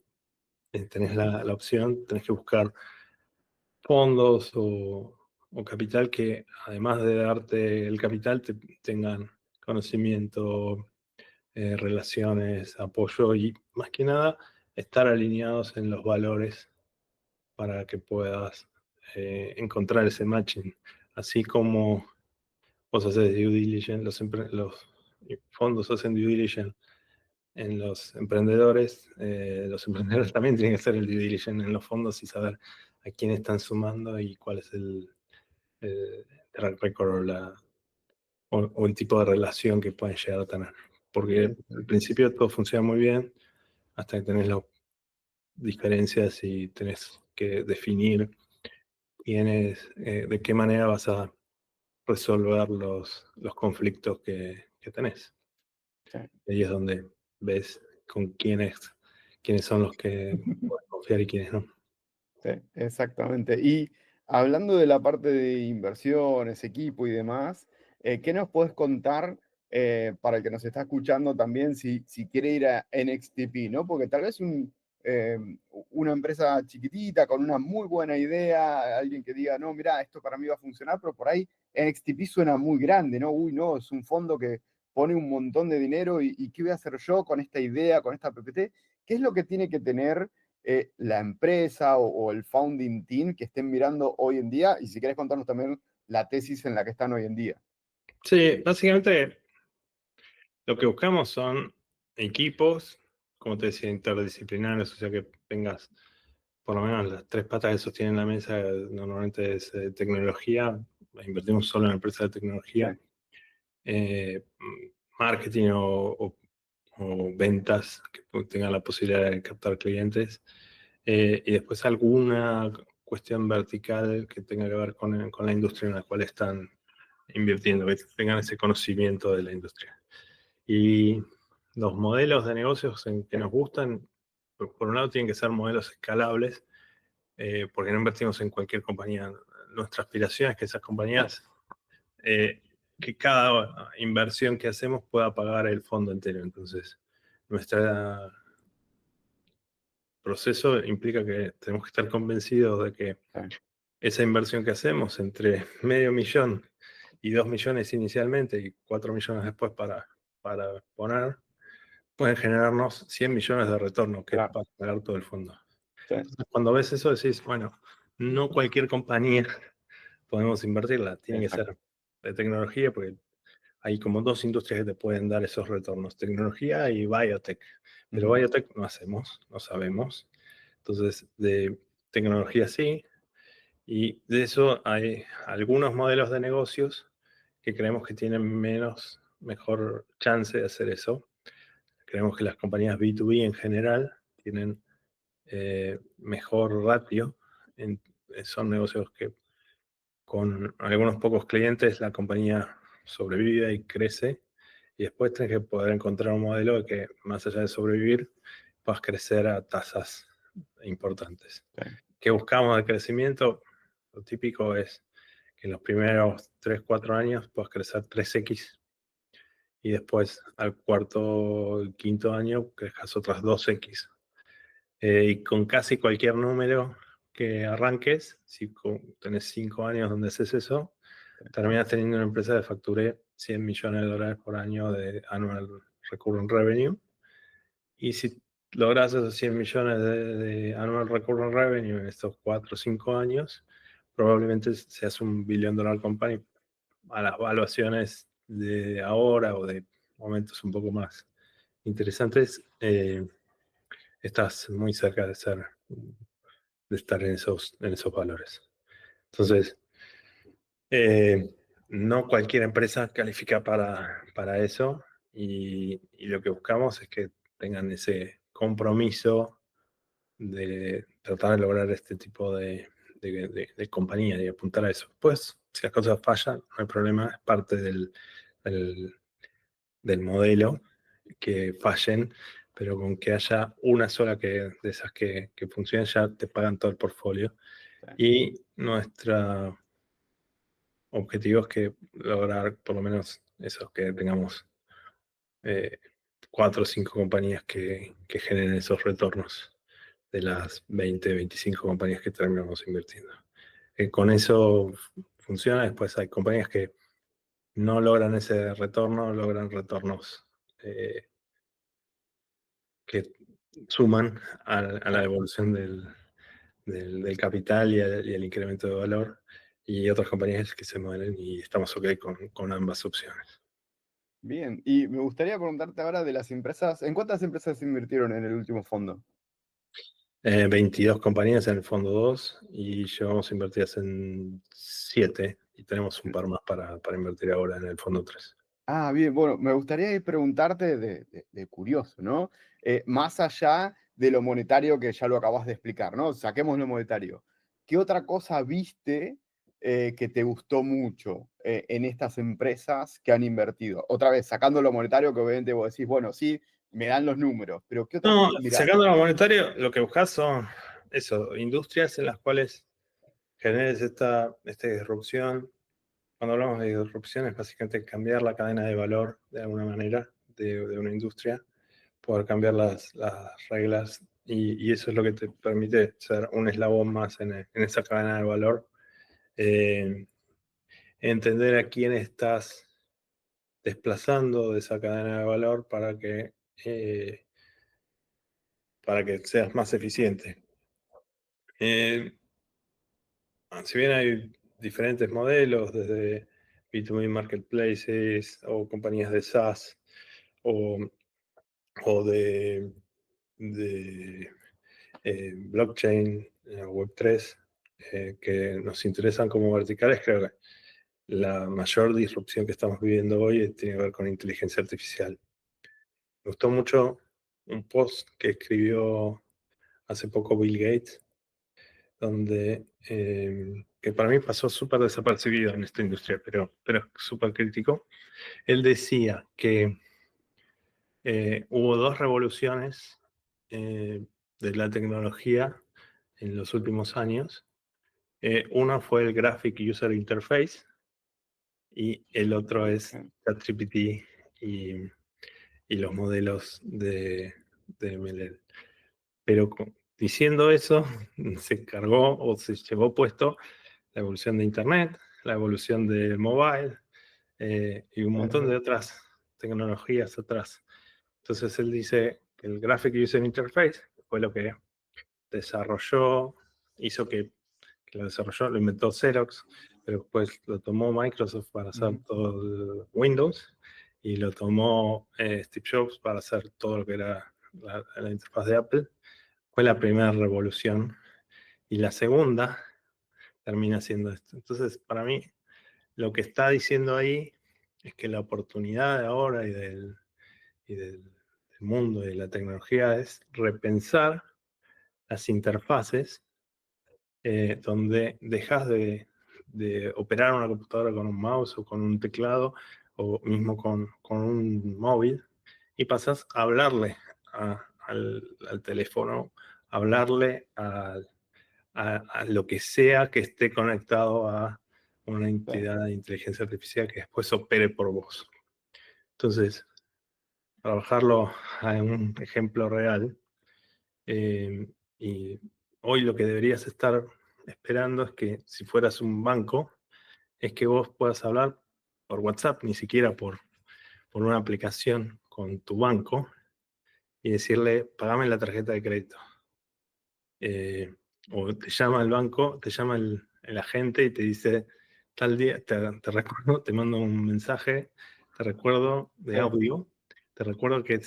tenés la opción, tenés que buscar fondos o capital que, además de darte el capital, tengan conocimiento, relaciones, apoyo y, más que nada, estar alineados en los valores para que puedas encontrar ese matching. Así como vos haces due diligence, los fondos hacen due diligence en los emprendedores. Los emprendedores también tienen que hacer el due diligence en los fondos y saber a quién están sumando y cuál es el track record o el tipo de relación que pueden llegar a tener. Porque Sí, al sí, principio todo funciona muy bien hasta que tenés las diferencias y tenés que definir de qué manera vas a resolver los conflictos que tenés. sí. Y ahí es donde ves con quiénes son los que puedes confiar y quiénes no. Sí, exactamente. Y hablando de la parte de inversiones, equipo y demás, ¿qué nos puedes contar para el que nos está escuchando también si quiere ir a NXTP, ¿no? Porque tal vez eh, una empresa chiquitita con una muy buena idea, alguien que diga, no, mira, esto para mí va a funcionar, pero por ahí NXTP suena muy grande, ¿no? Uy, no, es un fondo que pone un montón de dinero y ¿qué voy a hacer yo con esta idea, con esta PPT? ¿Qué es lo que tiene que tener la empresa o el founding team que estén mirando hoy en día? Y si querés contarnos también la tesis en la que están hoy en día. Sí, básicamente lo que buscamos son equipos, como te decía, interdisciplinarios, o sea que tengas por lo menos las tres patas que sostienen la mesa. Normalmente es tecnología, invertimos solo en empresas de Sí, tecnología, marketing o ventas que tengan la posibilidad de captar clientes, y después alguna cuestión vertical que tenga que ver con la industria en la cual están invirtiendo, que tengan ese conocimiento de la industria. Y los modelos de negocios en que nos gustan, por un lado tienen que ser modelos escalables, porque no invertimos en cualquier compañía. Nuestra aspiración es que esas compañías, que cada inversión que hacemos pueda pagar el fondo entero. Entonces, nuestro proceso implica que tenemos que estar convencidos de que sí, esa inversión que hacemos entre $500,000 y $2 millones inicialmente y $4 millones después para poner, pueden generarnos $100 millones de retorno, que es claro, para pagar todo el fondo. sí, Entonces, cuando ves eso, decís, bueno, no cualquier compañía podemos invertirla, tiene que exacto. ser de tecnología, porque hay como dos industrias que te pueden dar esos retornos, tecnología y biotech. Pero Ujú, biotech no hacemos, no sabemos. Entonces, de tecnología sí, y de eso hay algunos modelos de negocios que creemos que tienen mejor chance de hacer eso. Creemos que las compañías B2B en general tienen mejor ratio. Son negocios que con algunos pocos clientes la compañía sobrevive y crece. Y después tienes que poder encontrar un modelo de que, más allá de sobrevivir, puedas crecer a tasas importantes. sí, ¿Qué buscamos de crecimiento? Lo típico es que en los primeros 3 4 años puedas crecer 3x y después al cuarto, quinto año crezcas otras 2x. Y con casi cualquier número que arranques, si tenés 5 años donde haces eso, sí, terminas teniendo una empresa que facture $100 millones por año de annual recurring revenue. Y si logras esos 100 millones de annual recurring revenue en estos 4 o 5 años, probablemente seas un billion dollar company a las valuaciones de ahora o de momentos un poco más interesantes. Estás muy cerca de estar en esos valores. Entonces, no cualquier empresa califica para eso, y lo que buscamos es que tengan ese compromiso de tratar de lograr este tipo de compañía y apuntar a eso. Pues, si las cosas fallan, no hay problema, es parte del, del modelo que fallen, pero con que haya una sola de esas que funcione, ya te pagan todo el portfolio. sí. Y nuestro objetivo es que lograr por lo menos eso, que tengamos 4 o 5 compañías que generen esos retornos de las 20 25 compañías que terminamos invirtiendo. Con eso funciona. Después hay compañías que no logran ese retorno, logran retornos que suman a la Sí. evolución del capital y al incremento de valor, y otras compañías que se mueren, y estamos ok con ambas opciones. Bien, y me gustaría preguntarte ahora de las empresas, ¿en cuántas empresas invirtieron en el último fondo? 22 compañías en el fondo 2 y llevamos invertidas en 7 y tenemos un par más para invertir ahora en el fondo 3. Ah, bien, bueno, me gustaría preguntarte de curioso, ¿no? Más allá de lo monetario que ya lo acabas de explicar, ¿no? Saquemos lo monetario. ¿Qué otra cosa viste que te gustó mucho en estas empresas que han invertido? Otra vez, sacando lo monetario, que obviamente vos decís, bueno, sí, me dan los números, pero ¿qué otra No, cosa sacando miraste? lo monetario, lo que buscas son eso, industrias en las cuales generes esta disrupción. Cuando hablamos de disrupción es básicamente cambiar la cadena de valor de alguna manera de una industria, poder cambiar las reglas, y eso es lo que te permite ser un eslabón más en esa cadena de valor. Eh, Entender a quién estás desplazando de esa cadena de valor eh, para que seas más eficiente. Eh, si bien hay diferentes modelos, desde B2B marketplaces o compañías de SaaS o, o de blockchain, Web3, que nos interesan como verticales, creo que la mayor disrupción que estamos viviendo hoy tiene que ver con inteligencia artificial. Me gustó mucho un post que escribió hace poco Bill Gates, que para mí pasó súper desapercibido en esta industria, pero es súper crítico. Él decía que hubo dos revoluciones, eh, de la tecnología en los últimos años. Uno fue el Graphic User Interface y el otro es Bien, ChatGPT y, y los modelos de MLL. Pero diciendo eso, se cargó o se llevó puesto la evolución de Internet, la evolución del mobile y un claro, montón de otras tecnologías atrás. Entonces él dice que el Graphic User Interface fue lo que desarrolló, hizo que lo desarrolló, lo inventó Xerox, pero después lo tomó Microsoft para hacer ujú, todo el Windows y lo tomó Steve Jobs para hacer todo lo que era la interfaz de Apple. Fue la primera revolución y la segunda termina siendo esto. Entonces, para mí, lo que está diciendo ahí es que la oportunidad de ahora y del mundo y de la tecnología es repensar las interfaces donde dejas de operar una computadora con un mouse o con un teclado o mismo con un móvil y pasas a hablarle al teléfono, hablarle a lo que sea que esté conectado a una sí, entidad de inteligencia artificial que después opere por vos. Entonces, para bajarlo a un ejemplo real, eh, y hoy lo que deberías estar esperando es que si fueras un banco, es que vos puedas hablar por WhatsApp, ni siquiera por una aplicación con tu banco y decirle, pagame la tarjeta de crédito. Eh, o te llama el banco, te llama el agente y te dice, tal día, te recuerdo, te mando un mensaje, te recuerdo de sí, audio, te recuerdo que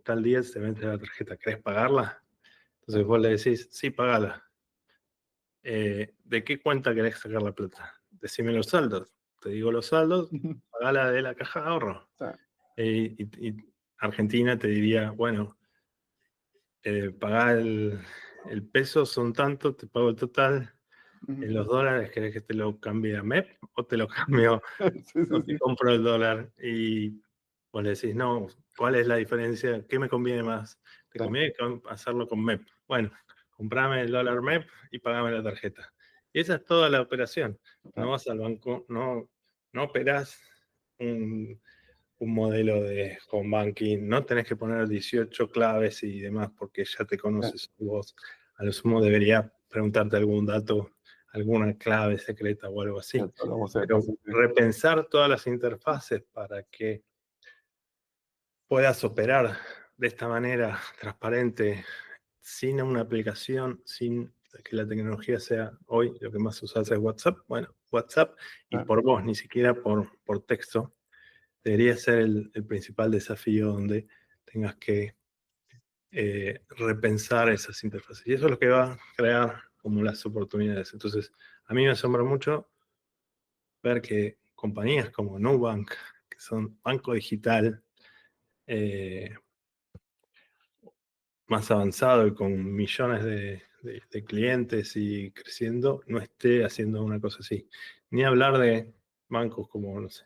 tal día se vence la tarjeta, ¿querés pagarla? sí, Entonces vos le decís, sí, pagala. ¿De qué cuenta querés sacar la plata? Decime los saldos. Te digo los saldos, ujú, pagala de la caja de ahorro. sí, Y Argentina te diría, bueno, pagá el peso, son tanto, te pago el total. En ujú, los dólares, ¿querés que te lo cambie a MEP o te lo cambio sí, o sí, te sí, compro el dólar? Y vos le decís, no, ¿cuál es la diferencia? ¿Qué me conviene más? ¿Te sí, conviene hacerlo con MEP? Bueno, comprame el dólar MEP y pagame la tarjeta. Y esa es toda la operación. sí, No vas al banco, no operás un, un modelo de home banking, no tenés que poner 18 claves y demás porque ya te sí, conoces vos. A lo sumo debería preguntarte algún dato, alguna clave secreta o algo sí, así. solo vos Pero sepas, sí, sí, repensar todas las interfaces para que puedas operar de esta manera transparente, sin una aplicación, sin que la tecnología sea hoy lo que más usas es WhatsApp. Bueno, WhatsApp y sí, por voz, ni siquiera por texto, debería ser el principal desafío donde tengas que repensar esas interfaces. Y eso es lo que va a crear como las oportunidades. Entonces, a mí me asombra mucho ver que compañías como Nubank, que son banco digital eh, más avanzado y con millones de clientes y creciendo, no esté haciendo una cosa así. Ni hablar de bancos como, no sé,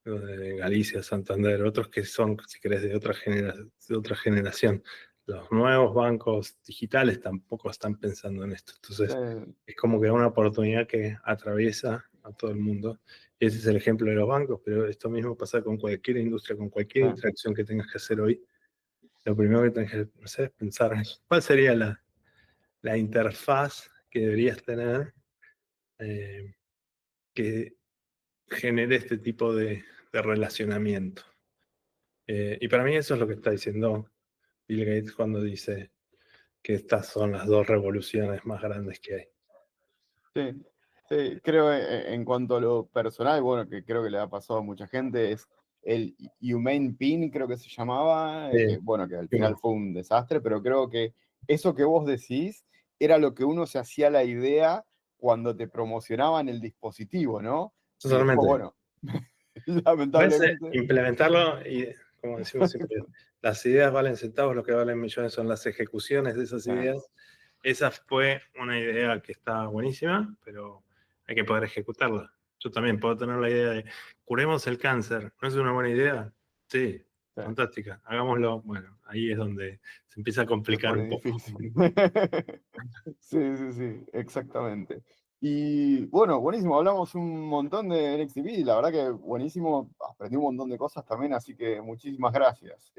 los de Galicia, Santander, otros que son, si querés, de otra generación. Los nuevos bancos digitales tampoco están pensando en esto. Entonces, sí, es como que una oportunidad que atraviesa a todo el mundo. Ese es el ejemplo de los bancos, pero esto mismo pasa con cualquier industria, con cualquier sí, interacción que tengas que hacer hoy. Lo primero que tenés que hacer es pensar cuál sería la interfaz que deberías tener eh, que genere este tipo de relacionamiento. Y para mí eso es lo que está diciendo Bill Gates cuando dice que estas son las dos revoluciones más grandes que hay. sí, sí, creo en cuanto a lo personal, bueno, que creo que le ha pasado a mucha gente, es el Humane Pin, creo que se llamaba, que bueno, que al final Human. fue un desastre, pero creo que eso que vos decís era lo que uno se hacía la idea cuando te promocionaban el dispositivo, ¿no? Y después, Totalmente. bueno, Puedes lamentablemente, implementarlo y, como decimos siempre, las ideas valen centavos, lo que valen millones son las ejecuciones de esas ah, ideas. Esa fue una idea que está buenísima, pero hay que poder ejecutarla. Yo también puedo tener la idea de curemos el cáncer. ¿No es una buena idea? Sí. sí. fantástica, hagámoslo. Bueno, ahí es donde se empieza a Se complicar pone un poco. difícil. Sí, sí, sí, exactamente. Y bueno, buenísimo, hablamos un montón de NXTP, la verdad que buenísimo, aprendí un montón de cosas también, así que muchísimas gracias.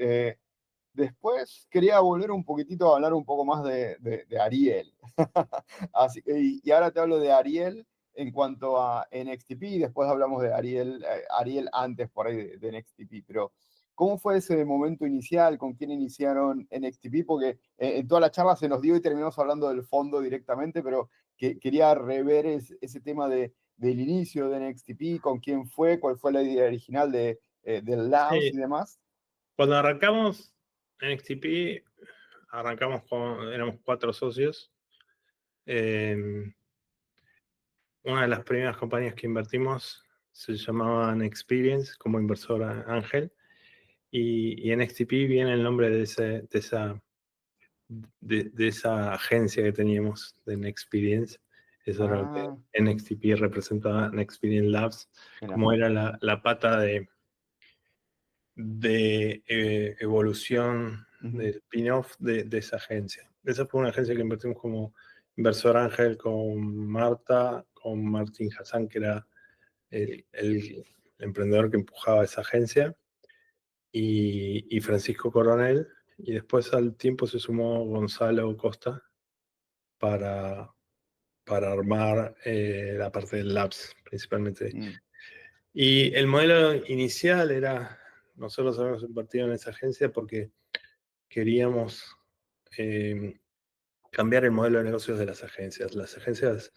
Después quería volver un poquitito a hablar un poco más de Ariel. Así que, y ahora te hablo de Ariel en cuanto a NXTP, después hablamos de Ariel, Ariel antes por ahí de NXTP, pero ¿cómo fue ese momento inicial? ¿Con quién iniciaron NXTP? Porque en toda la charla se nos dio y terminamos hablando del fondo directamente, pero quería rever ese tema del inicio de NXTP, con quién fue, cuál fue la idea original del Labs Sí, y demás. cuando arrancamos en XTP, éramos 4 socios. Una de las primeras compañías que invertimos se llamaba Experience, como inversora ángel, y en XTP viene el nombre de esa agencia que teníamos, de Nexperience. Eso era lo que Ah, NXTP representaba, Nexperience Labs, mira. como era la pata de evolución, de Ujú, spin-off de esa agencia. Esa fue una agencia que invertimos como inversor ángel con Marta, con Martín Hassan, que era el emprendedor que empujaba esa agencia, y Francisco Coronel. Y después al tiempo se sumó Gonzalo Costa para, para armar la parte del Labs, principalmente. mm, Y el modelo inicial era, nosotros habíamos invertido en esa agencia porque queríamos eh, cambiar el modelo de negocios de las agencias. Las agencias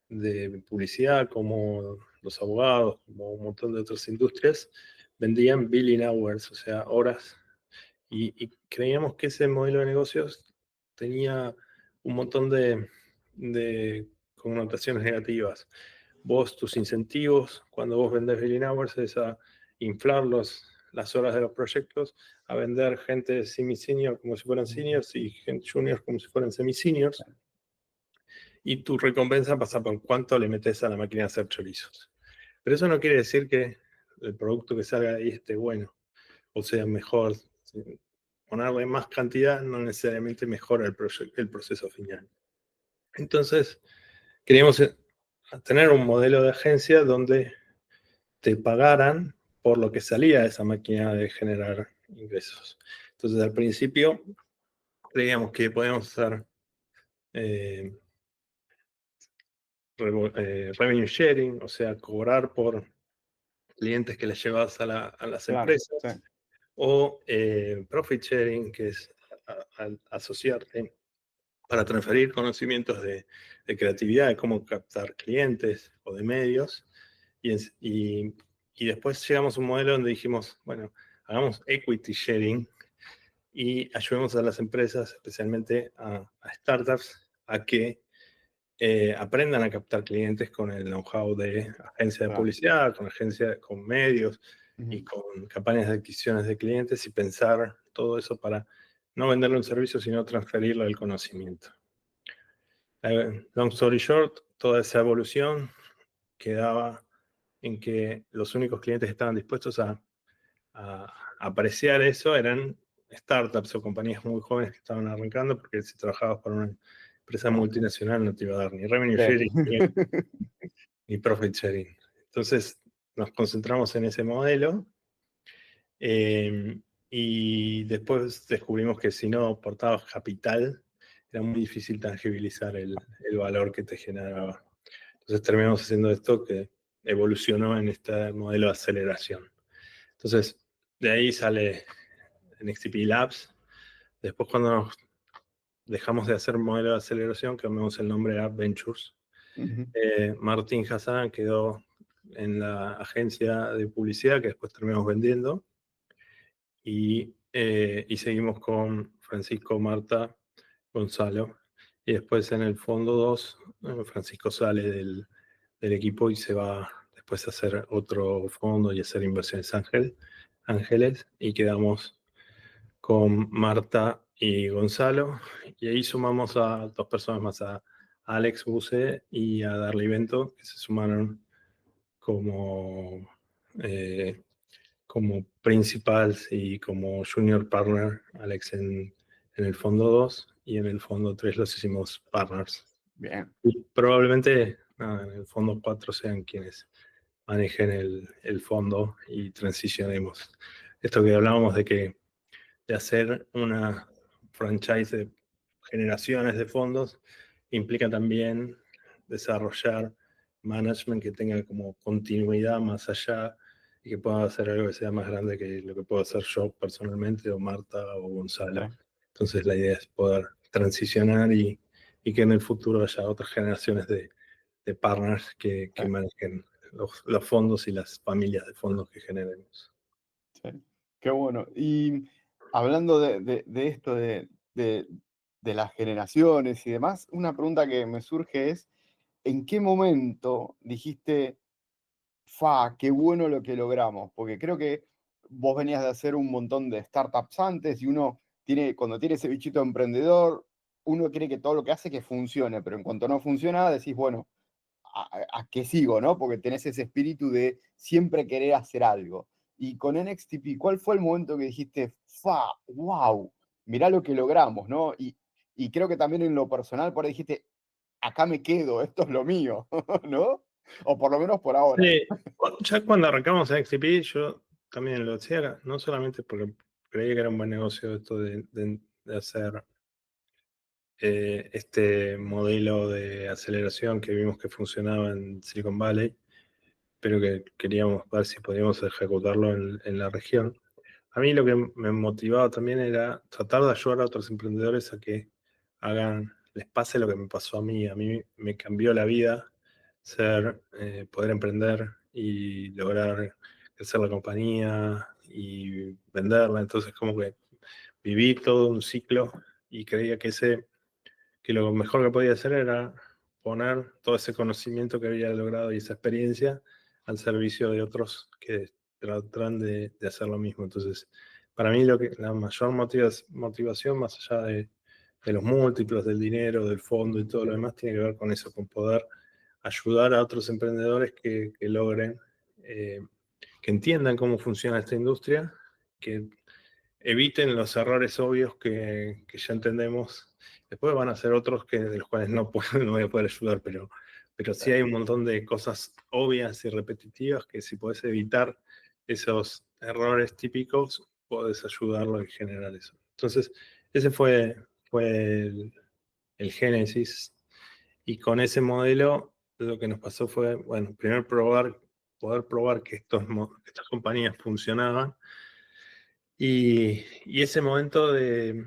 de publicidad, como los abogados, como un montón de otras industrias, vendían billing hours, o sea, horas, y creíamos que ese modelo de negocios tenía un montón de connotaciones negativas. Vos, tus incentivos, cuando vos vendés billing hours, es a inflar las horas de los proyectos, a vender gente semi-senior como si fueran mm, seniors y gente junior como si fueran semi-seniors, y tu recompensa pasa por cuánto le metes a la máquina de hacer chorizos. Pero eso no quiere decir que el producto que salga de ahí esté bueno o sea mejor. Ponerle más cantidad no necesariamente mejora el proceso final. Entonces, queríamos tener un modelo de agencia donde te pagaran por lo que salía de esa máquina de generar ingresos. Entonces, al principio, creíamos que podíamos hacer eh, revenue sharing, o sea, cobrar por clientes que les llevas a las claro, sí. empresas, o profit sharing, que es asociarte para transferir conocimientos de creatividad, de cómo captar clientes o de medios. Y después llegamos a un modelo donde dijimos, bueno, hagamos equity sharing y ayudemos a las empresas, especialmente a startups, a que aprendan a captar clientes con el know-how de agencia de Claro. publicidad, con medios y Ujú, con campañas de adquisiciones de clientes y pensar todo eso para no venderle un servicio, sino transferirle el conocimiento. Long story short, toda esa evolución quedaba en que los únicos clientes que estaban dispuestos a apreciar eso eran startups o compañías muy jóvenes que estaban arrancando, porque si trabajabas para una empresa claro. multinacional no te iba a dar ni revenue Sí. sharing ni profit sharing. Entonces nos concentramos en ese modelo eh, y después descubrimos que si no aportabas capital era muy difícil tangibilizar el valor que te generaba. Entonces terminamos haciendo esto que evolucionó en este modelo de aceleración. Entonces, de ahí sale NXTP Labs. Después, cuando nos dejamos de hacer modelo de aceleración, cambiamos el nombre a Ventures. Ujú, Martín Hassan quedó en la agencia de publicidad que después terminamos vendiendo y seguimos con Francisco, Marta, Gonzalo. Y después en el fondo 2 Francisco sale del equipo y se va después a hacer otro fondo y hacer inversiones ángeles, y quedamos con Marta y Gonzalo, y ahí sumamos a 2 personas más, a Alex Buse y a Darly Bento, que se sumaron como, eh, como principals y como junior partner, Alex en el fondo 2 y en el fondo 3 los hicimos partners. Bien, Y probablemente en el fondo 4 sean quienes manejen el fondo y transicionemos. Esto que hablábamos de hacer una franchise de generaciones de fondos implica también desarrollar management que tenga como continuidad más allá y que pueda hacer algo que sea más grande que lo que puedo hacer yo personalmente o Marta o sí, Gonzalo. Entonces la idea es poder transicionar y que en el futuro haya otras generaciones de partners que sí, manejen los fondos y las familias de fondos que generemos. sí. Qué bueno. Y hablando de esto, de las generaciones y demás, una pregunta que me surge es, ¿en qué momento dijiste, fa, qué bueno lo que logramos? Porque creo que vos venías de hacer un montón de startups antes y uno tiene, cuando tiene ese bichito emprendedor, uno quiere que todo lo que hace que funcione, pero en cuanto no funciona, decís, bueno, a qué sigo, ¿no? Porque tenés ese espíritu de siempre querer hacer algo. Y con NXTP, ¿cuál fue el momento que dijiste, fa, wow, mirá lo que logramos, ¿no? Y creo que también en lo personal, por ahí dijiste, acá me quedo, esto es lo mío, ¿no? O por lo menos por ahora. Sí, ya cuando arrancamos en XTP, yo también lo decía, no solamente porque creía que era un buen negocio esto de hacer este modelo de aceleración que vimos que funcionaba en Silicon Valley, pero que queríamos ver si podíamos ejecutarlo en la región. A mí lo que me motivaba también era tratar de ayudar a otros emprendedores a que les pase lo que me pasó a mí. A mí me cambió la vida poder emprender y lograr crecer la compañía y venderla. Entonces como que viví todo un ciclo y creía que lo mejor que podía hacer era poner todo ese conocimiento que había logrado y esa experiencia al servicio de otros que tratan de hacer lo mismo. Entonces, para mí la mayor motivación, más allá de los múltiplos, del dinero, del fondo y todo lo demás, tiene que ver con eso, con poder ayudar a otros emprendedores que logren, que entiendan cómo funciona esta industria, que eviten los errores obvios que ya entendemos. Después van a ser otros de los cuales no, no voy a poder ayudar, pero Sí, sí hay un montón de cosas obvias y repetitivas que si puedes evitar esos errores típicos, puedes ayudarlo y generar eso. Entonces, ese fue el génesis. Y con ese modelo, lo que nos pasó fue, bueno, primero poder probar que estas compañías funcionaban y ese momento de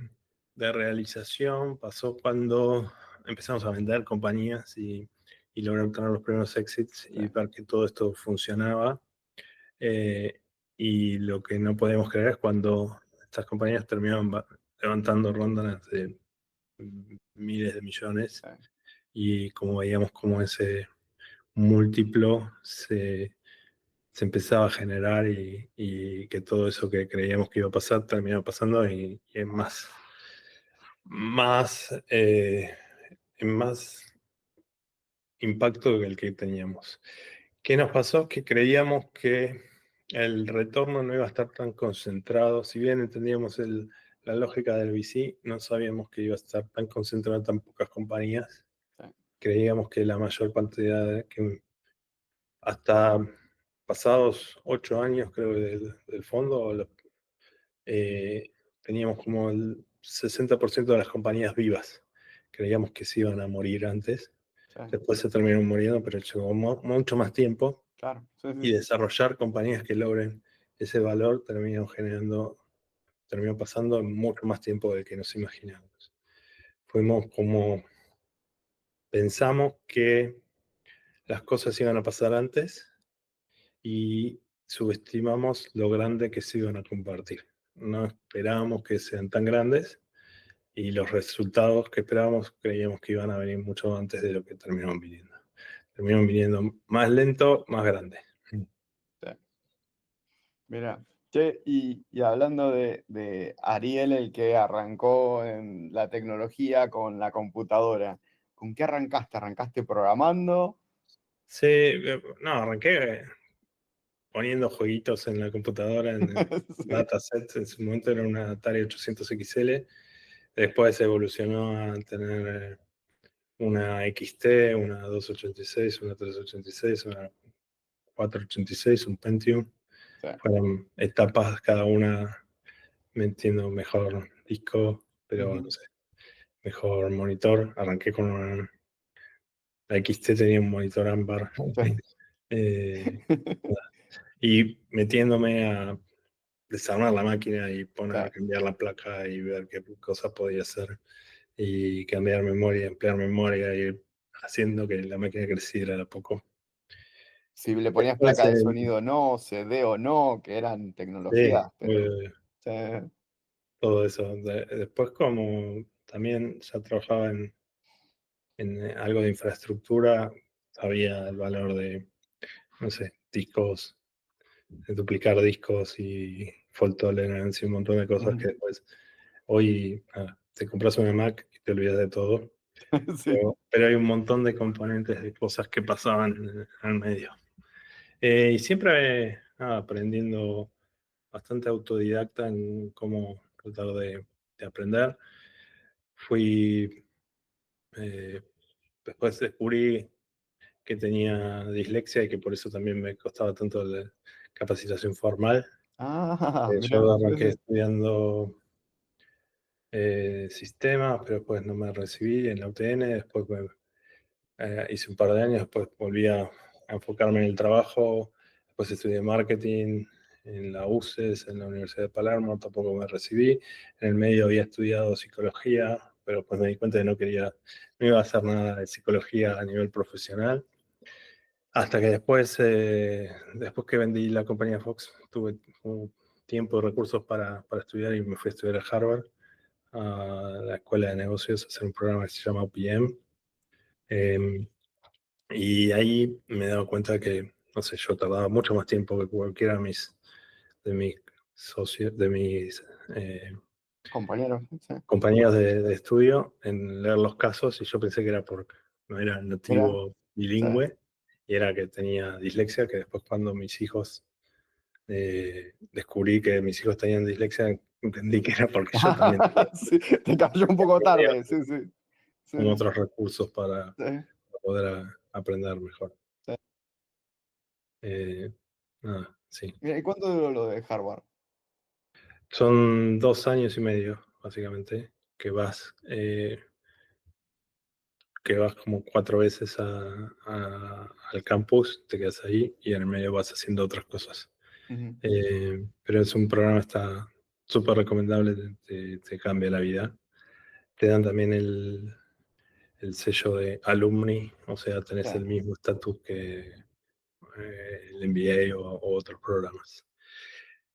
realización pasó cuando empezamos a vender compañías y lograr tener los primeros exits sí, y ver que todo esto funcionaba. Eh, y lo que no podemos creer es cuando estas compañías terminaban levantando rondas de miles de millones sí, y como veíamos como ese múltiplo se empezaba a generar y que todo eso que creíamos que iba a pasar terminó pasando y más, en más impacto que el que teníamos. ¿Qué nos pasó? Que creíamos que el retorno no iba a estar tan concentrado, si bien entendíamos la lógica del VC, no sabíamos que iba a estar tan concentrado en tan pocas compañías. sí, Creíamos que la mayor cantidad, que hasta pasados 8 años creo del fondo, eh, teníamos como el 60% de las compañías vivas. Creíamos que se iban a morir antes. sí, Después se terminaron muriendo, pero llevó mucho más tiempo. claro, sí, sí, Y desarrollar compañías que logren ese valor terminó pasando en mucho más tiempo del que nos imaginábamos. Fuimos como pensamos que las cosas iban a pasar antes y subestimamos lo grande que se iban a compartir. No esperábamos que sean tan grandes y los resultados que esperábamos creíamos que iban a venir mucho antes de lo que terminaron viniendo. Terminaron viniendo más lento, más grande. sí. Mira, che, y hablando de Ariel, el que arrancó en la tecnología con la computadora, ¿con qué arrancaste? ¿Arrancaste programando? Sí, no, arranqué poniendo jueguitos en la computadora, en Sí, datasets. En su momento era una Atari 800 XL. Después evolucionó a tener una XT, una 286, una 386, una 486, un Pentium. sí. Fueron etapas cada una metiendo mejor disco, pero no Ujú, sé, mejor monitor. Arranqué con una, la XT tenía un monitor ámbar. sí. eh, y metiéndome a desarmar la máquina y Sí. poner a cambiar la placa y ver qué cosas podía hacer y cambiar memoria, ampliar memoria y haciendo que la máquina creciera de a poco. Si le ponías Después, placa de sonido no, CD o no, que eran sí, tecnologías, pero sí, todo eso. Después como también ya trabajaba en algo de infraestructura, sabía el valor de, no sé, discos, de duplicar discos y fault tolerance y un montón de cosas ujú, que después, hoy, te compras una Mac y te olvidas de todo. sí, Pero hay un montón de componentes de cosas que pasaban al medio. Y siempre aprendiendo bastante autodidacta en cómo tratar de aprender. Fui, eh, después descubrí que tenía dislexia y que por eso también me costaba tanto la capacitación formal. Ah, mira, Yo sí, arranqué sí. estudiando sistemas, pero después no me recibí en la UTN, después hice un par de años, después volví a enfocarme en el trabajo, después estudié marketing en la UCES, en la Universidad de Palermo, tampoco me recibí. En el medio había estudiado psicología, pero pues me di cuenta de que no iba a hacer nada de psicología a nivel profesional. Hasta que después que vendí la compañía Fox, tuve un tiempo y recursos para estudiar y me fui a estudiar a Harvard, a la Escuela de Negocios, a hacer un programa que se llama OPM. Y ahí me he dado cuenta que, no sé, yo tardaba mucho más tiempo que cualquiera de mis socios, de mis Compañeros, sí. compañeros de estudio en leer los casos y yo pensé que era porque no era Mira, nativo sí. bilingüe y era que tenía dislexia, que después cuando mis hijos, descubrí que mis hijos tenían dislexia, entendí que era porque yo también tenía, Sí, te cayó un poco tarde, sí, sí, sí, como otros recursos para sí, poder aprender mejor. sí. Eh, Nada, sí. Mira, ¿y cuánto duró lo de Harvard? Son 2 años y medio, básicamente, que vas como 4 veces al campus, te quedas ahí y en el medio vas haciendo otras cosas. Ujú, Pero es un programa, está súper recomendable, te cambia la vida. Te dan también el sello de alumni, o sea, sí, tenés el mismo estatus que el MBA o otros programas.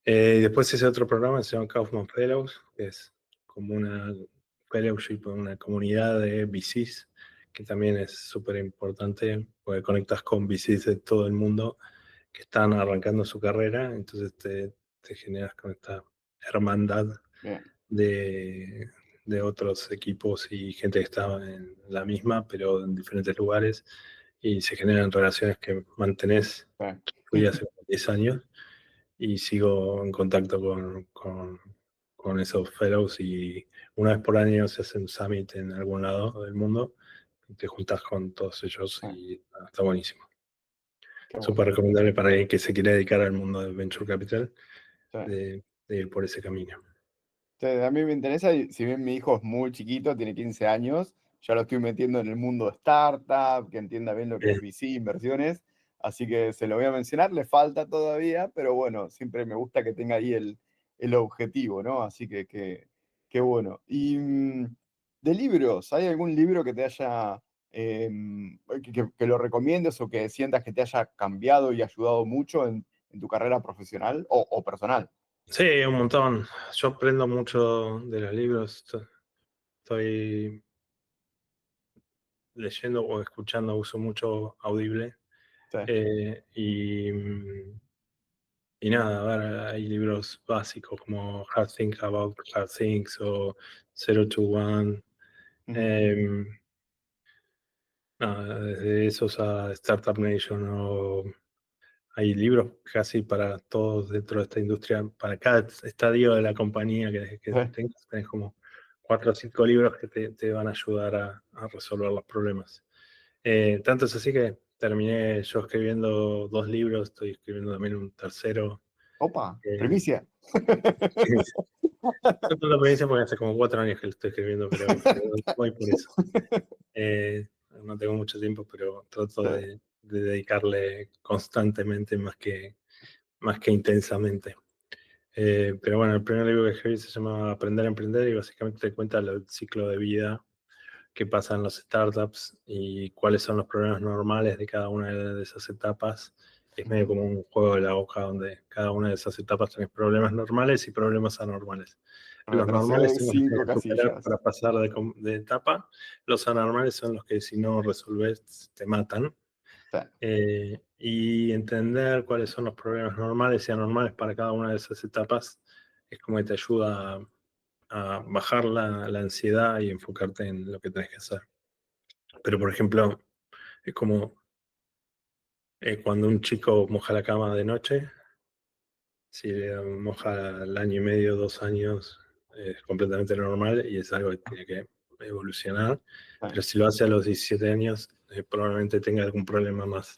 Después hice otro programa que se llama Kaufman Fellows, que es como una fellowship, una comunidad de VCs, que también es súper importante, porque conectas con VCs de todo el mundo que están arrancando su carrera, entonces te generas con esta hermandad bien, de, de otros equipos y gente que está en la misma, pero en diferentes lugares, y se generan relaciones que mantenés. Fui sí. hace 10 años y sigo en contacto con esos fellows y una vez por año se hace un summit en algún lado del mundo y te juntas con todos ellos Sí, y está buenísimo. qué bueno. Súper recomendable para alguien que se quiere dedicar al mundo del venture capital Sí. de ir por ese camino. Sí, a mí me interesa, y si bien mi hijo es muy chiquito, tiene 15 años, ya lo estoy metiendo en el mundo de startup, que entienda bien lo que es Eh, VC, inversiones, así que se lo voy a mencionar, le falta todavía, pero bueno, siempre me gusta que tenga ahí el objetivo, ¿no? Así que qué bueno. Y de libros, ¿hay algún libro que te haya, que lo recomiendes o que sientas que te haya cambiado y ayudado mucho en tu carrera profesional o personal? sí, un montón. Yo aprendo mucho de los libros. Estoy leyendo o escuchando, uso mucho Audible. Sí. Y nada, a ver, hay libros básicos como Hard Things About Hard Things o 0 to 1. Ujú. em, Nada, desde esos a Startup Nation o hay libros casi para todos dentro de esta industria, para cada estadio de la compañía que Sí. tenés como 4 o 5 libros que te van a ayudar a resolver los problemas. Tanto es así que terminé yo escribiendo 2 libros, estoy escribiendo también un tercero. Opa, eh, primicia. no tanto experiencia porque hace como 4 años que lo estoy escribiendo, pero voy por eso. No tengo mucho tiempo, pero trato Sí. de dedicarle constantemente más que intensamente. Pero bueno, el primer libro que escribí se llama Aprender a Emprender y básicamente te cuenta el ciclo de vida que pasa en los startups y cuáles son los problemas normales de cada una de esas etapas. Es medio como un juego de la hoja donde cada una de esas etapas tiene problemas normales y problemas anormales. Los normales Retrocede son los que 5 tienes que superar casillas. para pasar de etapa. Los anormales son los que si no resolves te matan. Sí. Y entender cuáles son los problemas normales y anormales para cada una de esas etapas es como que te ayuda a bajar la ansiedad y enfocarte en lo que tenés que hacer. Pero, por ejemplo, es como cuando un chico moja la cama de noche, si le moja al año y medio, 2 años, es completamente normal y es algo que tiene que evolucionar. Sí. Pero si lo hace a los 17 años, probablemente tenga algún problema más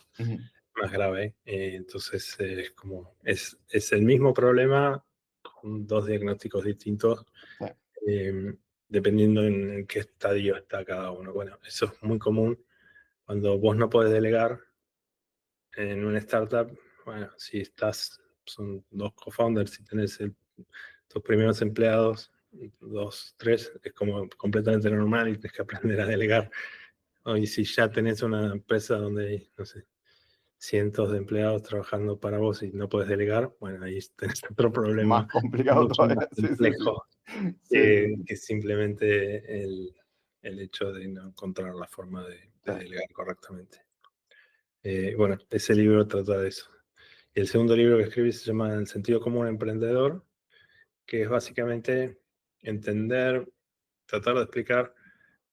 grave. Entonces, es el mismo problema con 2 diagnósticos distintos, Sí. dependiendo en qué estadio está cada uno. Bueno, eso es muy común cuando vos no podés delegar en una startup. Bueno, si son 2 co-founders, si tenés tus primeros empleados, 2, 3, es como completamente normal y tienes que aprender a delegar. Y si ya tenés una empresa donde hay, no sé, cientos de empleados trabajando para vos y no puedes delegar, bueno, ahí tenés otro Más problema complicado mucho más todavía. Sí, sí, sí. complejo Sí, sí, sí. que simplemente el hecho de no encontrar la forma Sí. de delegar correctamente. Bueno, ese libro trata de eso. Y el segundo libro que escribí se llama El sentido común emprendedor, que es básicamente entender, tratar de explicar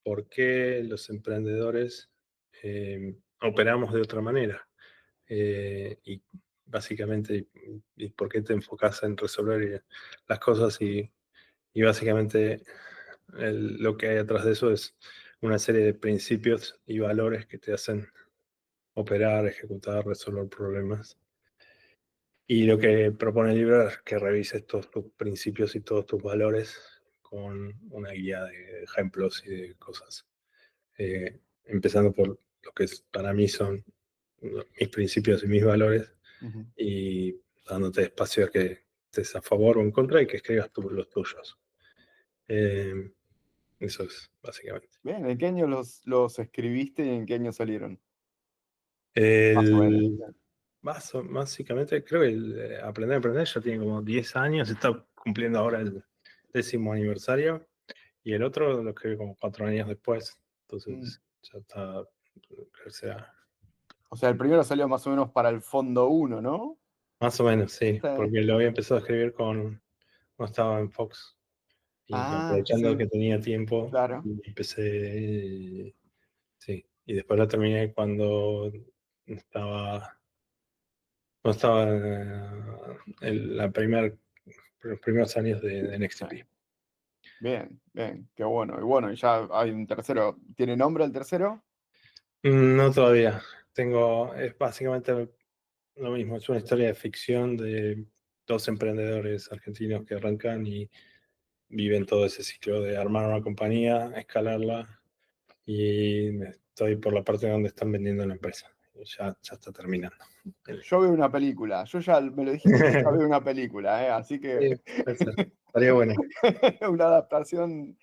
por qué los emprendedores operamos de otra manera. Y básicamente, y por qué te enfocas en resolver las cosas y básicamente lo que hay atrás de eso es una serie de principios y valores que te hacen operar, ejecutar, resolver problemas. Y lo que propone el libro es que revises todos tus principios y todos tus valores con una guía de ejemplos y de cosas. Empezando por lo que para mí son mis principios y mis valores Ujú. y dándote espacio a que estés a favor o en contra y que escribas los tuyos. Eh, Eso es, básicamente. Bien, ¿en qué año los escribiste y en qué año salieron? Más o menos. El, Básicamente, creo que Aprender a Emprender ya tiene como 10 años, está cumpliendo ahora el 10º aniversario, y el otro lo escribí como 4 años después, Mm. entonces ya está, o sea, O sea, el primero salió más o menos para el fondo uno, ¿no? más o menos, sí, Sí. porque lo había empezado a escribir cuando estaba en Fox, y Ah, aprovechando sí, que tenía tiempo, claro. empecé, sí, y después lo terminé estaba cuando estaba los primeros años de Sí. NXTP. Bien, bien, qué bueno. Y bueno, y ya hay un tercero. ¿Tiene nombre el tercero? No todavía. Es básicamente lo mismo, es una historia de ficción de 2 emprendedores argentinos que arrancan y viven todo ese ciclo de armar una compañía, escalarla, y estoy por la parte donde están vendiendo la empresa. Y ya está terminando. Yo veo una película. Yo ya me lo dijiste, yo ya veo una película, ¿eh? Así que Sí, puede ser. Estaría bueno. una adaptación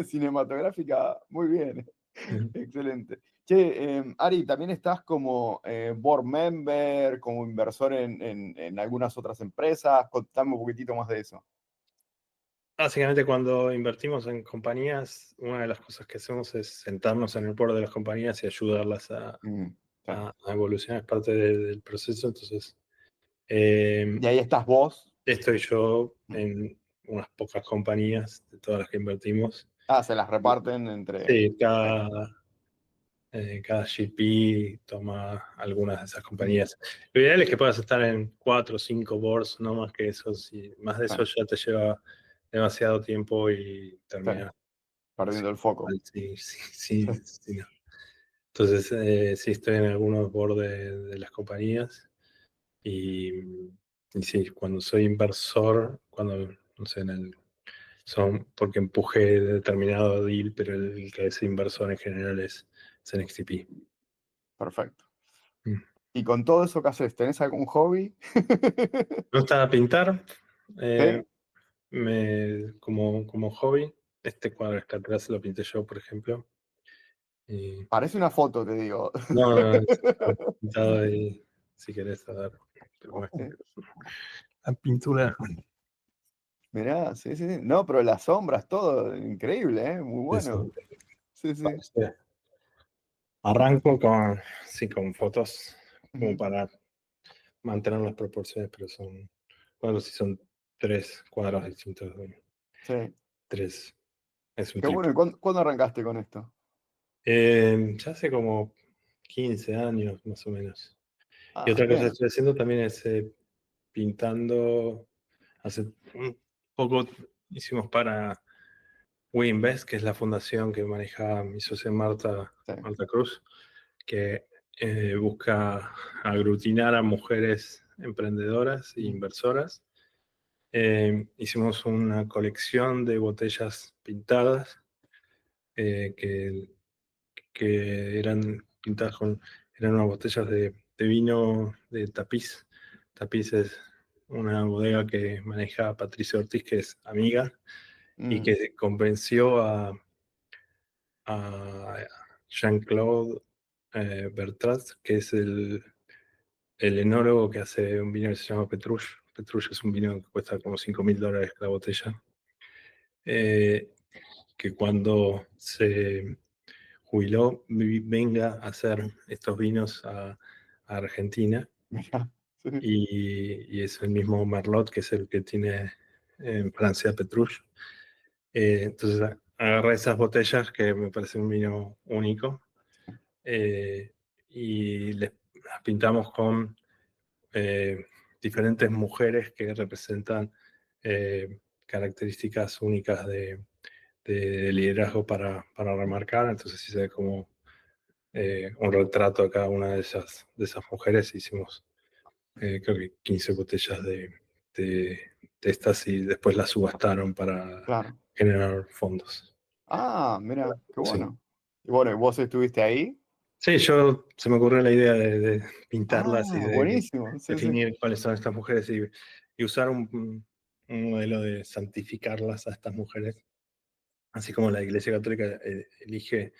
cinematográfica, muy bien. Excelente. Che, Ari, también estás como board member, como inversor en algunas otras empresas. Contame un poquitito más de eso. Básicamente, cuando invertimos en compañías, una de las cosas que hacemos es sentarnos en el board de las compañías y ayudarlas Mm, sí. a evolucionar, es parte del proceso. Entonces, Y ahí estás vos. estoy yo Mm. en unas pocas compañías de todas las que invertimos. Ah, se las reparten entre... Sí, Sí, Cada GP toma algunas de esas compañías. Lo ideal es que puedas estar en 4 o 5 boards, no más que eso. Si más de Sí, eso ya te lleva demasiado tiempo y sí, terminas perdiendo el foco. mal. Sí, sí, Sí, sí, sí, no. Entonces, sí estoy en algunos boards de las compañías y, y sí, cuando soy inversor, cuando, no sé, son porque empujé determinado deal, pero el que es inversor en general es NXTP. perfecto. Mm. Y con todo eso que haces, ¿tenés algún hobby? Me gusta pintar, eh, ¿Sí? como hobby. Este cuadro que está atrás lo pinté yo, por ejemplo. Y, Parece una foto, te digo. no, no, está pintado ahí, si querés, a ver, te lo muestro. Sí. La pintura Mirá, sí, sí, sí. No, pero las sombras, todo, increíble, ¿eh? Muy de bueno. eso. Sí, sí. Arranco con fotos como Ujú. para mantener las proporciones, pero son cuadros y son 3 cuadros distintos. Sí. Tres, es un Qué bueno. triple. ¿Y cuándo arrancaste con esto? Ya hace como 15 años más o menos. Y Ah, otra cosa que bien. estoy haciendo también es pintando. Hace un poco hicimos para We Invest, que es la fundación que maneja mi socia Sí. Marta Cruz, que busca aglutinar a mujeres emprendedoras e Ujú. inversoras. Hicimos una colección de botellas pintadas eh, que, que eran pintadas eran unas botellas de vino de Tapiz. Tapiz es una bodega que maneja Patricia Ortiz, que es amiga, y Mm, que convenció a Jean-Claude Bertrand, que es el enólogo que hace un vino que se llama Petrush. Petrush es un vino que cuesta como $5.000 la botella. Eh, que cuando se jubiló venga a hacer estos vinos a Argentina. mirá, sí, Y es el mismo Merlot que es el que tiene en Francia Petrush. Entonces agarré esas botellas que me parece un vino único, eh, y las pintamos con diferentes mujeres que representan características únicas de liderazgo para remarcar. Entonces hice como un retrato de cada una de esas mujeres. Hicimos creo que 15 botellas de, de estas y después las subastaron para claro. generar fondos. Ah, mira, qué Sí. bueno. Y bueno, ¿y vos estuviste ahí? Sí, se me ocurrió la idea de pintarlas y Ah, de buenísimo. Sí, sí. definir cuáles son estas mujeres y usar un modelo de santificarlas a estas mujeres, así como la Iglesia Católica elige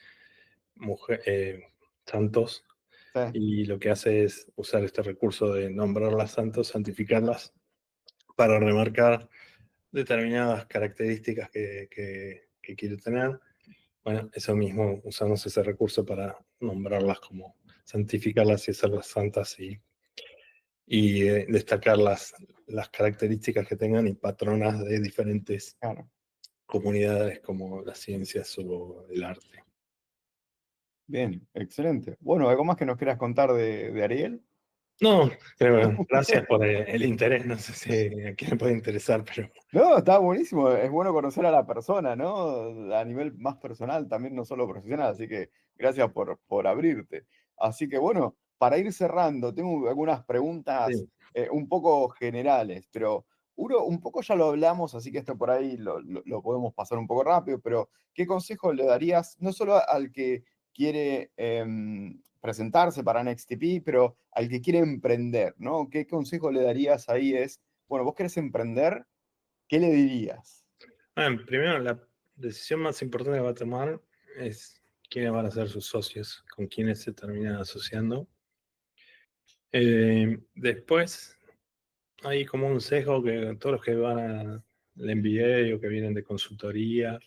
santos, Sí, y lo que hace es usar este recurso de nombrarlas santos, santificarlas, para remarcar determinadas características que quiere tener. Bueno, eso mismo, usamos ese recurso para nombrarlas como santificarlas y hacerlas santas y destacar las características que tengan y patronas de diferentes claro. comunidades como las ciencias o el arte. Bien, excelente. Bueno, ¿algo más que nos quieras contar de Ariel? No, pero gracias por el interés. No sé si a quién le puede interesar, pero No, está buenísimo. Es bueno conocer a la persona, ¿no? A nivel más personal, también no solo profesional. Así que gracias por abrirte. Así que bueno, para ir cerrando, tengo algunas preguntas sí. un poco generales, pero uno, un poco ya lo hablamos, así que esto por ahí lo podemos pasar un poco rápido, pero ¿qué consejo le darías no solo al que quiere presentarse para NXTP, pero al que quiere emprender, ¿no? ¿Qué consejo le darías ahí? Es, bueno, vos querés emprender. ¿Qué le dirías? Primero, la decisión más importante que va a tomar es quiénes van a ser sus socios, con quiénes se terminan asociando. Después, hay como un sesgo que todos los que van al MBA o que vienen de consultoría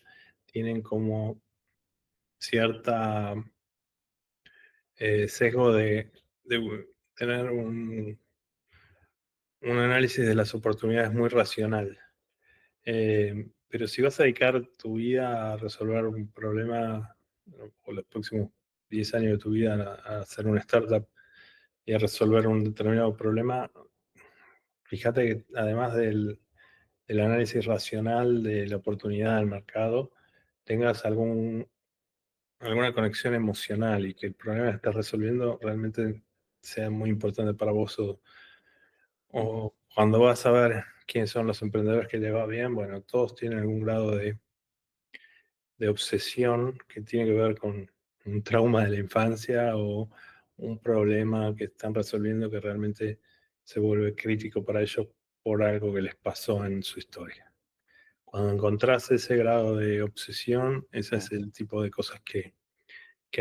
tienen como cierta sesgo de tener un análisis de las oportunidades muy racional. Pero si vas a dedicar tu vida a resolver un problema, o los próximos 10 años de tu vida a hacer una startup y a resolver un determinado problema, fíjate que además del análisis racional de la oportunidad del mercado, tengas alguna conexión emocional y que el problema que estás resolviendo realmente sea muy importante para vos. O cuando vas a ver quiénes son los emprendedores que les va bien, bueno, todos tienen algún grado de obsesión que tiene que ver con un trauma de la infancia o un problema que están resolviendo que realmente se vuelve crítico para ellos por algo que les pasó en su historia. Cuando encontrás ese grado de obsesión, ese Sí, es el tipo de cosas que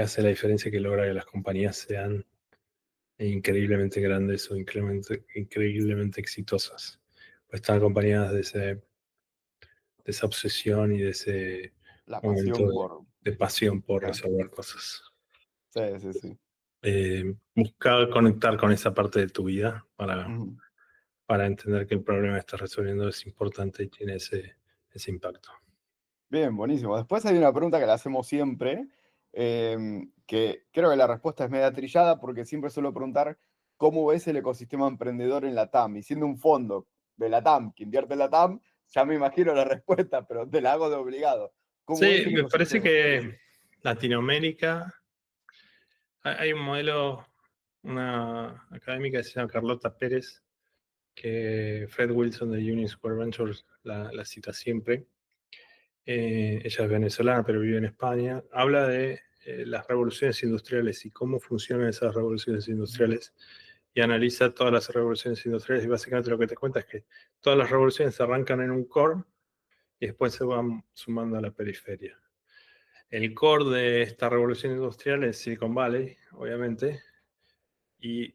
hace la diferencia, que logra que las compañías sean increíblemente grandes o increíblemente exitosas. Pues están acompañadas de esa obsesión y de ese la momento pasión por... de pasión por ah, resolver cosas. sí, sí, sí. Busca conectar con esa parte de tu vida Ujú. para entender que el problema que estás resolviendo es importante y tiene ese impacto. Bien, buenísimo. Después hay una pregunta que la hacemos siempre, que creo que la respuesta es media trillada porque siempre suelo preguntar cómo ves el ecosistema emprendedor en la TAM. Y siendo un fondo de la TAM que invierte en la TAM, ya me imagino la respuesta, pero te la hago de obligado. ¿Cómo ves Sí, el me parece ecosistema? que Latinoamérica, hay un modelo, una académica que se llama Carlota Pérez, que Fred Wilson de Union Square Ventures la cita siempre. Ella es venezolana, pero vive en España. Habla de las revoluciones industriales y cómo funcionan esas revoluciones Ujú, industriales, y analiza todas las revoluciones industriales, y básicamente lo que te cuenta es que todas las revoluciones arrancan en un core y después se van sumando a la periferia. El core de esta revolución industrial es Silicon Valley, obviamente, y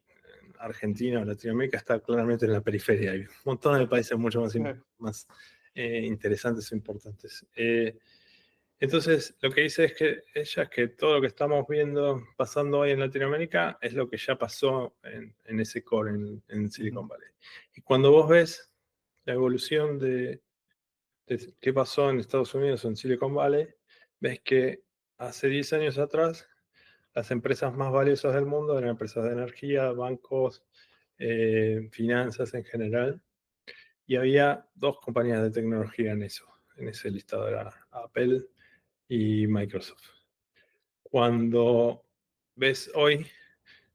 Argentina o Latinoamérica está claramente en la periferia. Hay un montón de países mucho más interesantes e importantes. Entonces, lo que dice es que ella es que todo lo que estamos viendo pasando hoy en Latinoamérica es lo que ya pasó en ese core, en Silicon ujú, Valley. Y cuando vos ves la evolución de qué pasó en Estados Unidos o en Silicon Valley, ves que hace 10 años atrás las empresas más valiosas del mundo eran empresas de energía, bancos, finanzas en general, y había dos compañías de tecnología en ese listado, era Apple y Microsoft. Cuando ves hoy,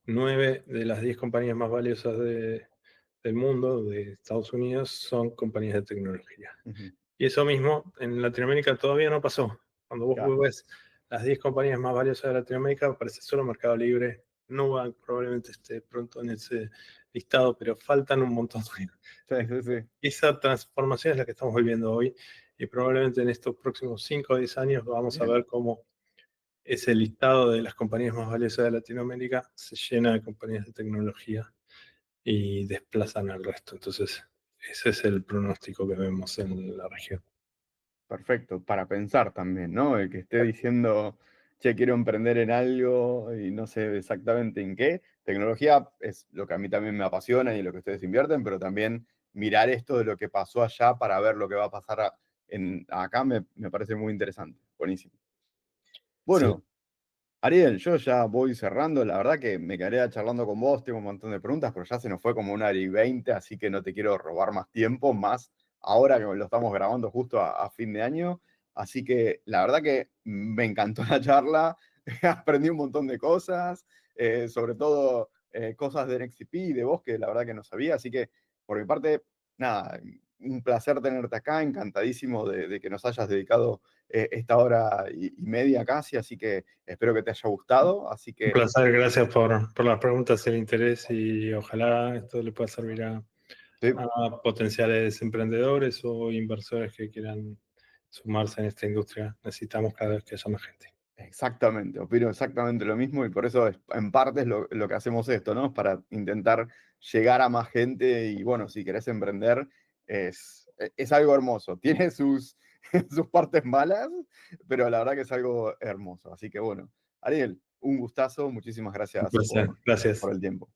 9 de las 10 compañías más valiosas del mundo, de Estados Unidos, son compañías de tecnología. ujú. Y eso mismo en Latinoamérica todavía no pasó. Cuando vos Claro. ves las 10 compañías más valiosas de Latinoamérica, aparece solo Mercado Libre. Nubank probablemente esté pronto en ese listado, pero faltan un montón. Sí, sí, sí. Esa transformación es la que estamos viviendo hoy, y probablemente en estos próximos 5 o 10 años vamos a Bien. ver cómo ese listado de las compañías más valiosas de Latinoamérica se llena de compañías de tecnología y desplazan al resto. Entonces, ese es el pronóstico que vemos en la región. Perfecto, para pensar también, ¿no? El que esté diciendo, che, quiero emprender en algo y no sé exactamente en qué. Tecnología es lo que a mí también me apasiona y lo que ustedes invierten, pero también mirar esto de lo que pasó allá para ver lo que va a pasar acá me parece muy interesante. Buenísimo. Sí, Bueno, Ariel, yo ya voy cerrando. La verdad que me quedaría charlando con vos, tengo un montón de preguntas, pero ya se nos fue como 1 hora y 20, así que no te quiero robar más tiempo, más ahora que lo estamos grabando justo a fin de año. Así que la verdad que me encantó la charla, aprendí un montón de cosas, sobre todo cosas de NXTP y de vos que la verdad que no sabía. Así que por mi parte, nada, un placer tenerte acá, encantadísimo de que nos hayas dedicado esta hora y media casi, así que espero que te haya gustado. Así un que placer, gracias por las preguntas, el interés, y ojalá esto le pueda servir sí, a potenciales emprendedores o inversores que quieran sumarse en esta industria. Necesitamos cada vez que haya más gente. exactamente, opino exactamente lo mismo y por eso en parte es lo que hacemos esto, ¿no? Para intentar llegar a más gente y bueno, si querés emprender, es algo hermoso. Tiene sus partes malas, pero la verdad que es algo hermoso. Así que bueno, Ariel, un gustazo, muchísimas Un gracias placer, por gracias. el tiempo.